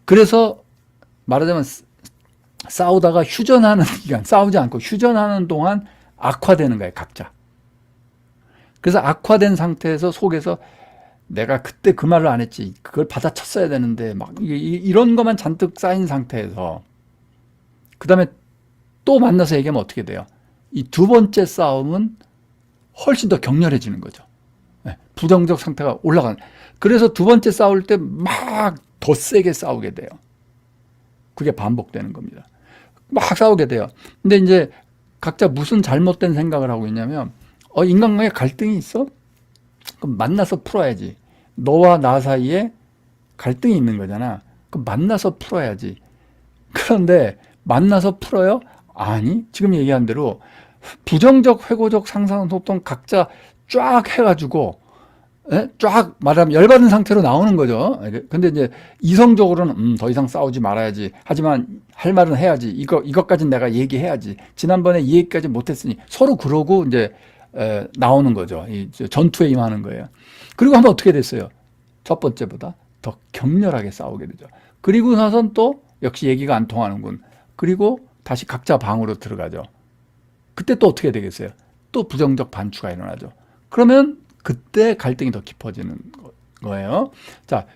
그래서 말하자면 싸우다가 휴전하는 기간, 싸우지 않고 휴전하는 동안 악화되는 거예요, 각자. 그래서 악화된 상태에서 속에서 내가 그때 그 말을 안 했지, 그걸 받아쳤어야 되는데, 막 이런 것만 잔뜩 쌓인 상태에서 그 다음에 또 만나서 얘기하면 어떻게 돼요? 이 두 번째 싸움은 훨씬 더 격렬해지는 거죠. 부정적 상태가 올라가는. 그래서 두 번째 싸울 때 막 더 세게 싸우게 돼요. 그게 반복되는 겁니다. 막 싸우게 돼요. 근데 이제 각자 무슨 잘못된 생각을 하고 있냐면, 인간관계 갈등이 있어? 그럼 만나서 풀어야지. 너와 나 사이에 갈등이 있는 거잖아. 그럼 만나서 풀어야지. 그런데 만나서 풀어요? 아니, 지금 얘기한 대로 부정적, 회고적, 상상, 소통 각자 쫙 해가지고, 쫙 말하면 열받은 상태로 나오는 거죠. 근데 이제 이성적으로는 더 이상 싸우지 말아야지. 하지만 할 말은 해야지. 이것까지는 내가 얘기해야지. 지난번에 이 얘기까지 못했으니, 서로 그러고 이제 나오는 거죠. 전투에 임하는 거예요. 그리고 한번 어떻게 됐어요? 첫 번째보다 더 격렬하게 싸우게 되죠. 그리고 나선 또 역시 얘기가 안 통하는군. 그리고 다시 각자 방으로 들어가죠. 그때 또 어떻게 되겠어요? 또 부정적 반추가 일어나죠. 그러면 그때 갈등이 더 깊어지는 거예요. 자,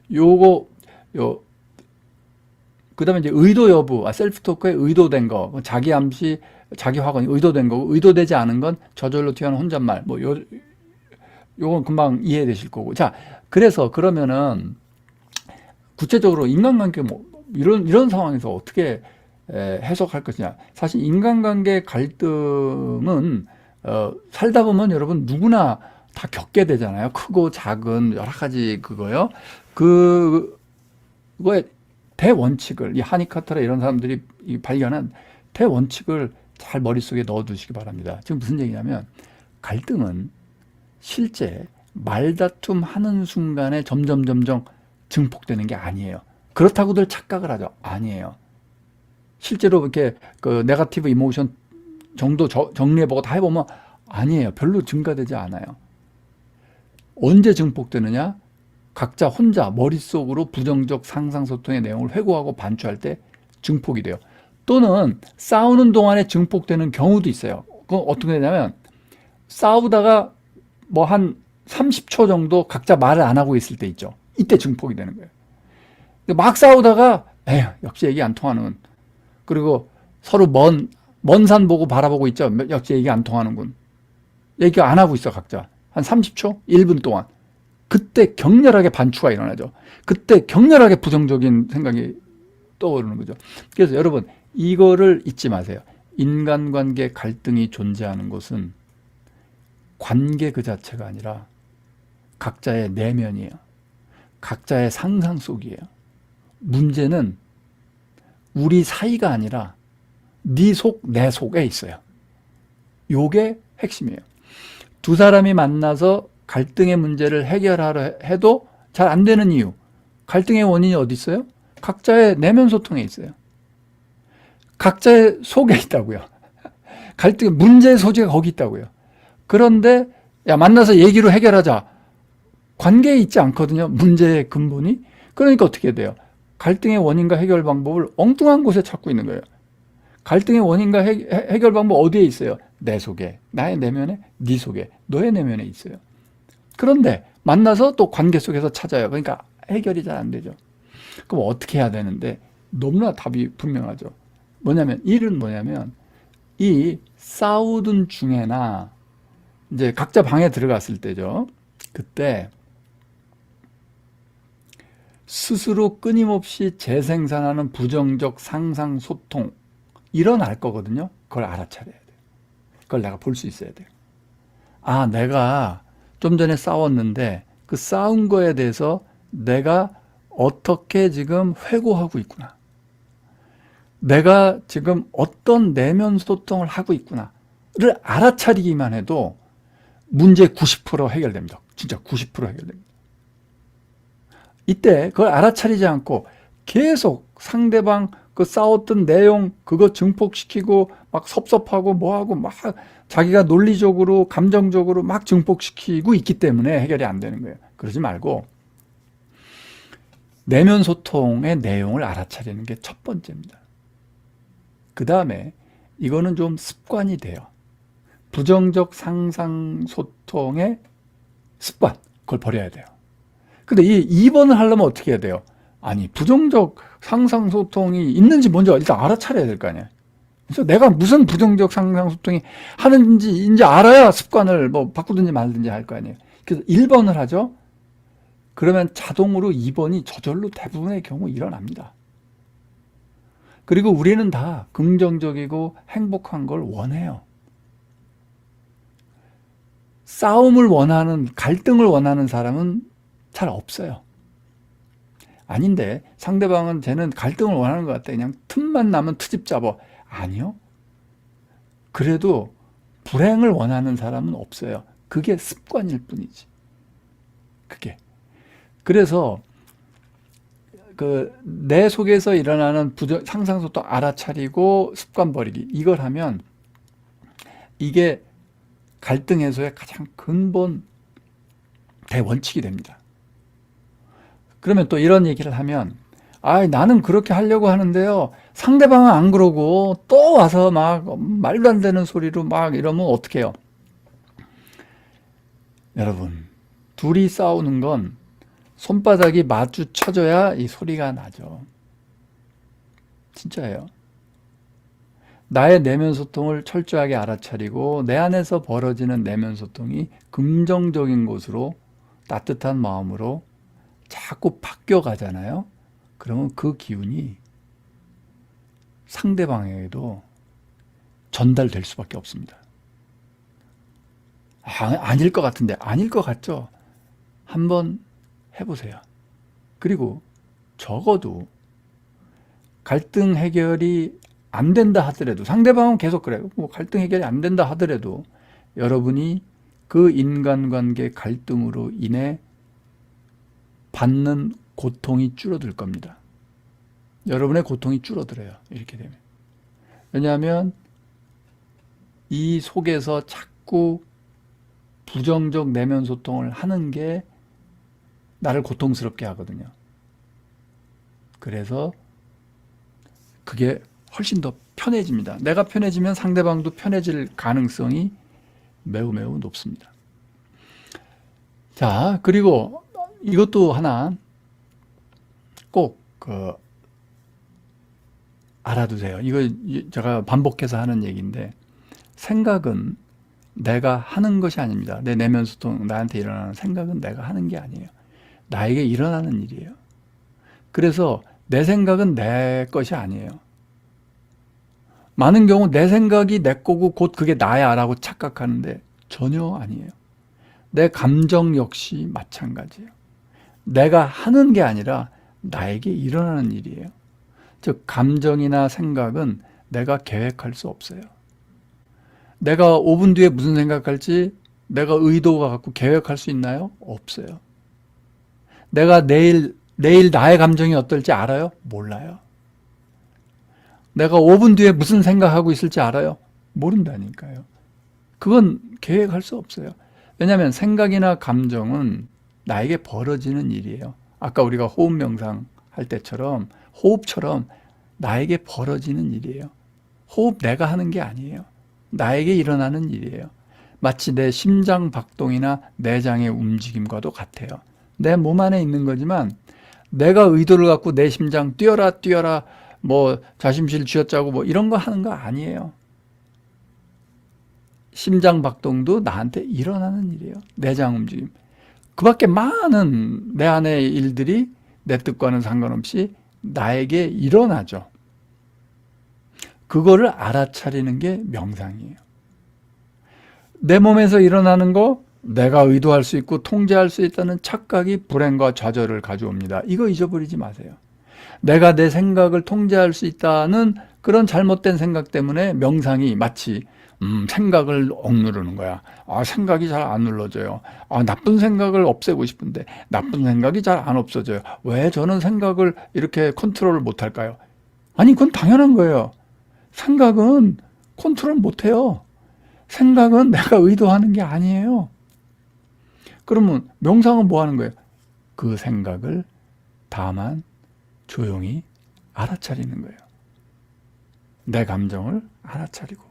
그 다음에 이제 의도 여부, 셀프 토크에 의도된 거, 자기 암시, 자기 확언이 의도된 거고, 의도되지 않은 건 저절로 튀어나온 혼잣말, 요건 금방 이해되실 거고. 자, 그러면은 구체적으로 인간관계 이런 상황에서 어떻게 해석할 것이냐. 사실 인간관계 갈등은 살다 보면 여러분 누구나 다 겪게 되잖아요. 크고 작은 여러 가지 그거요. 그거의 대원칙을 이 하니카타라 이런 사람들이 발견한 대원칙을 잘 머릿속에 넣어두시기 바랍니다. 지금 무슨 얘기냐면 갈등은 실제 말다툼 하는 순간에 점점 증폭되는 게 아니에요. 그렇다고들 착각을 하죠. 아니에요. 실제로 이렇게 그 네거티브 이모션 정도 정리해보고 다 해보면 아니에요. 별로 증가되지 않아요. 언제 증폭되느냐? 각자 혼자 머릿속으로 부정적 상상소통의 내용을 회고하고 반추할 때 증폭이 돼요. 또는 싸우는 동안에 증폭되는 경우도 있어요. 그건 어떻게 되냐면 싸우다가 뭐 한 30초 정도 각자 말을 안 하고 있을 때 있죠. 이때 증폭이 되는 거예요. 막 싸우다가 에휴 역시 얘기 안 통하는, 그리고 서로 먼 산 보고 바라보고 있죠. 역시 얘기 안 통하는군. 얘기 안 하고 있어 각자. 한 30초? 1분 동안. 그때 격렬하게 반추가 일어나죠. 그때 격렬하게 부정적인 생각이 떠오르는 거죠. 그래서 여러분 이거를 잊지 마세요. 인간관계 갈등이 존재하는 것은 관계 그 자체가 아니라 각자의 내면이에요. 각자의 상상 속이에요. 문제는 우리 사이가 아니라 네 속, 내 속에 있어요. 요게 핵심이에요. 두 사람이 만나서 갈등의 문제를 해결하려 해도 잘 안 되는 이유. 갈등의 원인이 어디 있어요? 각자의 내면 소통에 있어요. 각자의 속에 있다고요. 갈등의 문제의 소지가 거기 있다고요. 그런데 야 만나서 얘기로 해결하자. 관계에 있지 않거든요. 문제의 근본이. 그러니까 어떻게 돼요? 갈등의 원인과 해결 방법을 엉뚱한 곳에 찾고 있는 거예요. 갈등의 원인과 해결 방법 어디에 있어요? 내 속에, 나의 내면에, 네 속에, 너의 내면에 있어요. 그런데 만나서 또 관계 속에서 찾아요. 그러니까 해결이 잘 안 되죠. 그럼 어떻게 해야 되는데 너무나 답이 분명하죠. 일은 뭐냐면 이 싸우던 중에나 이제 각자 방에 들어갔을 때죠. 그때 스스로 끊임없이 재생산하는 부정적 상상 소통 일어날 거거든요. 그걸 알아차려야 돼요. 그걸 내가 볼 수 있어야 돼요. 아, 내가 좀 전에 싸웠는데 그 싸운 거에 대해서 내가 어떻게 지금 회고하고 있구나. 내가 지금 어떤 내면 소통을 하고 있구나를 알아차리기만 해도 문제 90% 해결됩니다. 진짜 90% 해결됩니다. 이때 그걸 알아차리지 않고 계속 상대방 그 싸웠던 내용 그거 증폭시키고 막 섭섭하고 뭐하고 막 자기가 논리적으로 감정적으로 막 증폭시키고 있기 때문에 해결이 안 되는 거예요. 그러지 말고 내면 소통의 내용을 알아차리는 게 첫 번째입니다. 그 다음에 이거는 좀 습관이 돼요. 부정적 상상 소통의 습관, 그걸 버려야 돼요. 근데 이 2번을 하려면 어떻게 해야 돼요? 아니, 부정적 상상 소통이 있는지 먼저 일단 알아차려야 될 거 아니에요. 그래서 내가 무슨 부정적 상상 소통이 하는지 이제 알아야 습관을 뭐 바꾸든지 말든지 할 거 아니에요. 그래서 1번을 하죠. 그러면 자동으로 2번이 저절로 대부분의 경우 일어납니다. 그리고 우리는 다 긍정적이고 행복한 걸 원해요. 싸움을 원하는, 갈등을 원하는 사람은 잘 없어요. 아닌데 상대방은 쟤는 갈등을 원하는 것 같아. 그냥 틈만 나면 트집 잡아. 아니요. 그래도 불행을 원하는 사람은 없어요. 그게 습관일 뿐이지. 그게. 그래서 그 내 속에서 일어나는 상상소통 알아차리고 습관 버리기 이걸 하면 이게 갈등 해소의 가장 근본 대원칙이 됩니다. 그러면 또 이런 얘기를 하면 아, 나는 그렇게 하려고 하는데요. 상대방은 안 그러고 또 와서 막 말도 안 되는 소리로 막 이러면 어떡해요? 여러분, 둘이 싸우는 건 손바닥이 마주쳐져야 이 소리가 나죠. 진짜예요. 나의 내면 소통을 철저하게 알아차리고 내 안에서 벌어지는 내면 소통이 긍정적인 곳으로 따뜻한 마음으로 자꾸 바뀌어가잖아요. 그러면 그 기운이 상대방에게도 전달될 수밖에 없습니다. 아닐 것 같은데. 아닐 것 같죠? 한번 해보세요. 그리고 적어도 갈등 해결이 안 된다 하더라도, 상대방은 계속 그래요. 뭐 갈등 해결이 안 된다 하더라도 여러분이 그 인간관계 갈등으로 인해 받는 고통이 줄어들 겁니다. 여러분의 고통이 줄어들어요. 이렇게 되면. 왜냐하면 이 속에서 자꾸 부정적 내면 소통을 하는 게 나를 고통스럽게 하거든요. 그래서 그게 훨씬 더 편해집니다. 내가 편해지면 상대방도 편해질 가능성이 매우 매우 높습니다. 자, 그리고 이것도 하나 꼭 알아두세요. 이거 제가 반복해서 하는 얘기인데, 생각은 내가 하는 것이 아닙니다. 내 내면 소통, 나한테 일어나는 생각은 내가 하는 게 아니에요. 나에게 일어나는 일이에요. 그래서 내 생각은 내 것이 아니에요. 많은 경우 내 생각이 내 거고 곧 그게 나야 라고 착각하는데 전혀 아니에요. 내 감정 역시 마찬가지예요. 내가 하는 게 아니라 나에게 일어나는 일이에요. 즉 감정이나 생각은 내가 계획할 수 없어요. 내가 5분 뒤에 무슨 생각할지 내가 의도가 갖고 계획할 수 있나요? 없어요. 내가 내일 나의 감정이 어떨지 알아요? 몰라요. 내가 5분 뒤에 무슨 생각하고 있을지 알아요? 모른다니까요. 그건 계획할 수 없어요. 왜냐하면 생각이나 감정은 나에게 벌어지는 일이에요. 아까 우리가 호흡 명상 할 때처럼 호흡처럼 나에게 벌어지는 일이에요. 호흡 내가 하는 게 아니에요. 나에게 일어나는 일이에요. 마치 내 심장 박동이나 내장의 움직임과도 같아요. 내 몸 안에 있는 거지만 내가 의도를 갖고 내 심장 뛰어라 뭐 자심실 쥐어짜고 뭐 이런 거 하는 거 아니에요. 심장 박동도 나한테 일어나는 일이에요. 내장 움직임. 그 밖에 많은 내 안의 일들이 내 뜻과는 상관없이 나에게 일어나죠. 그거를 알아차리는 게 명상이에요. 내 몸에서 일어나는 거 내가 의도할 수 있고 통제할 수 있다는 착각이 불행과 좌절을 가져옵니다. 이거 잊어버리지 마세요. 내가 내 생각을 통제할 수 있다는 그런 잘못된 생각 때문에 명상이 마치 생각을 억누르는 거야. 생각이 잘 안 눌러져요. 나쁜 생각을 없애고 싶은데 나쁜 생각이 잘 안 없어져요. 왜 저는 생각을 이렇게 컨트롤을 못할까요? 아니, 그건 당연한 거예요. 생각은 컨트롤 못해요. 생각은 내가 의도하는 게 아니에요. 그러면 명상은 뭐 하는 거예요? 그 생각을 다만 조용히 알아차리는 거예요. 내 감정을 알아차리고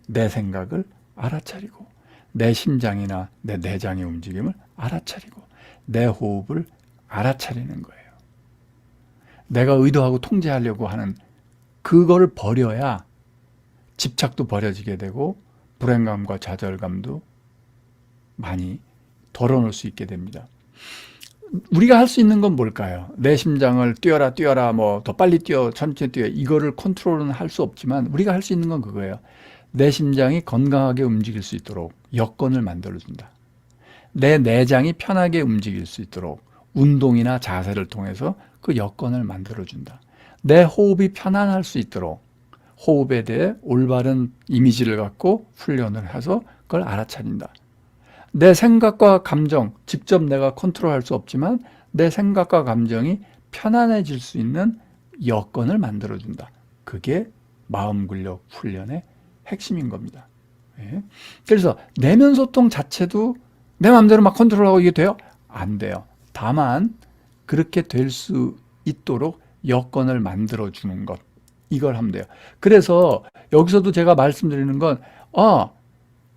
내 생각을 알아차리고 내 심장이나 내 내장의 움직임을 알아차리고 내 호흡을 알아차리는 거예요. 내가 의도하고 통제하려고 하는 그걸 버려야 집착도 버려지게 되고 불행감과 좌절감도 많이 덜어놓을 수 있게 됩니다. 우리가 할 수 있는 건 뭘까요? 내 심장을 뛰어라 뭐 더 빨리 뛰어 천천히 뛰어 이거를 컨트롤은 할 수 없지만 우리가 할 수 있는 건 그거예요. 내 심장이 건강하게 움직일 수 있도록 여건을 만들어준다. 내 내장이 편하게 움직일 수 있도록 운동이나 자세를 통해서 그 여건을 만들어준다. 내 호흡이 편안할 수 있도록 호흡에 대해 올바른 이미지를 갖고 훈련을 해서 그걸 알아차린다. 내 생각과 감정, 직접 내가 컨트롤할 수 없지만 내 생각과 감정이 편안해질 수 있는 여건을 만들어준다. 그게 마음근력 훈련의 핵심인 겁니다. 그래서 내면 소통 자체도 내 마음대로 막 컨트롤하고 이게 돼요? 안 돼요. 다만 그렇게 될 수 있도록 여건을 만들어주는 것, 이걸 하면 돼요. 그래서 여기서도 제가 말씀드리는 건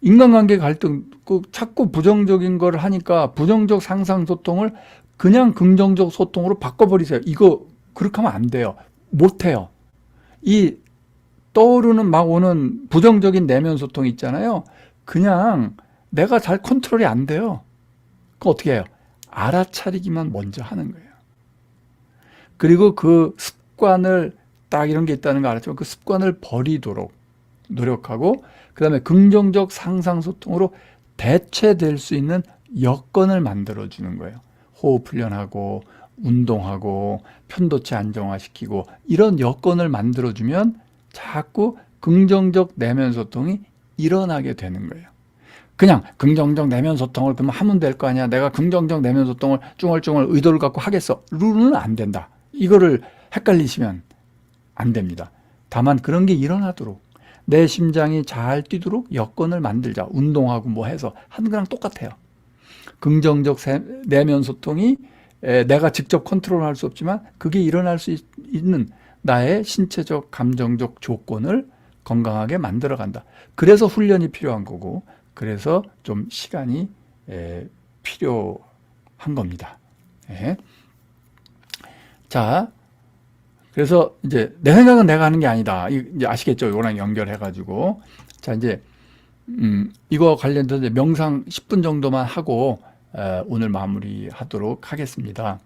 인간관계 갈등, 자꾸 부정적인 걸 하니까 부정적 상상 소통을 그냥 긍정적 소통으로 바꿔버리세요. 이거 그렇게 하면 안 돼요. 못해요. 이 떠오르는 막 오는 부정적인 내면 소통 있잖아요. 그냥 내가 잘 컨트롤이 안 돼요. 그럼 어떻게 해요? 알아차리기만 먼저 하는 거예요. 그리고 그 습관을 딱 이런 게 있다는 거 알았지만 그 습관을 버리도록 노력하고 그 다음에 긍정적 상상 소통으로 대체될 수 있는 여건을 만들어 주는 거예요. 호흡 훈련하고 운동하고 편도체 안정화시키고 이런 여건을 만들어 주면 자꾸 긍정적 내면 소통이 일어나게 되는 거예요. 그냥 긍정적 내면 소통을 그러면 하면 될 거 아니야. 내가 긍정적 내면 소통을 쭝얼쭝얼 의도를 갖고 하겠어. 룰은 안 된다. 이거를 헷갈리시면 안 됩니다. 다만 그런 게 일어나도록 내 심장이 잘 뛰도록 여건을 만들자. 운동하고 뭐 해서 하는 거랑 똑같아요. 긍정적 내면 소통이 내가 직접 컨트롤할 수 없지만 그게 일어날 수 있는 나의 신체적, 감정적 조건을 건강하게 만들어 간다. 그래서 훈련이 필요한 거고, 그래서 좀 시간이 필요한 겁니다. 예. 자, 그래서 이제 내 생각은 내가 하는 게 아니다. 이제 아시겠죠? 이거랑 연결해가지고. 자, 이제, 이거 관련해서 이제 명상 10분 정도만 하고, 오늘 마무리하도록 하겠습니다.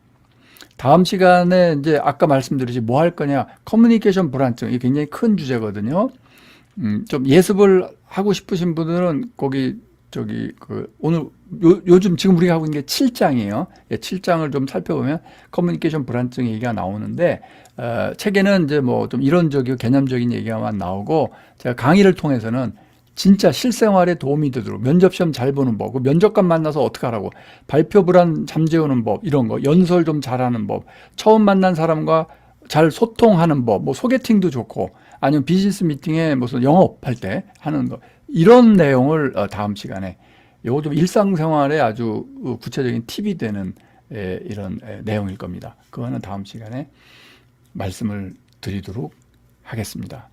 다음 시간에 이제 아까 말씀드렸지 뭐 할 거냐. 커뮤니케이션 불안증. 이게 굉장히 큰 주제거든요. 좀 예습을 하고 싶으신 분들은 거기 오늘 요즘 지금 우리가 하고 있는 게 7장이에요. 7장을 좀 살펴보면 커뮤니케이션 불안증 얘기가 나오는데 책에는 이제 뭐 좀 이론적이고 개념적인 얘기가만 나오고 제가 강의를 통해서는 진짜 실생활에 도움이 되도록 면접 시험 잘 보는 법, 면접관 만나서 어떻게 하라고, 발표 불안 잠재우는 법, 이런 거, 연설 좀 잘하는 법, 처음 만난 사람과 잘 소통하는 법, 뭐 소개팅도 좋고, 아니면 비즈니스 미팅에 무슨 영업할 때 하는 거, 이런 내용을 다음 시간에, 요거 좀 일상생활에 아주 구체적인 팁이 되는 이런 내용일 겁니다. 그거는 다음 시간에 말씀을 드리도록 하겠습니다.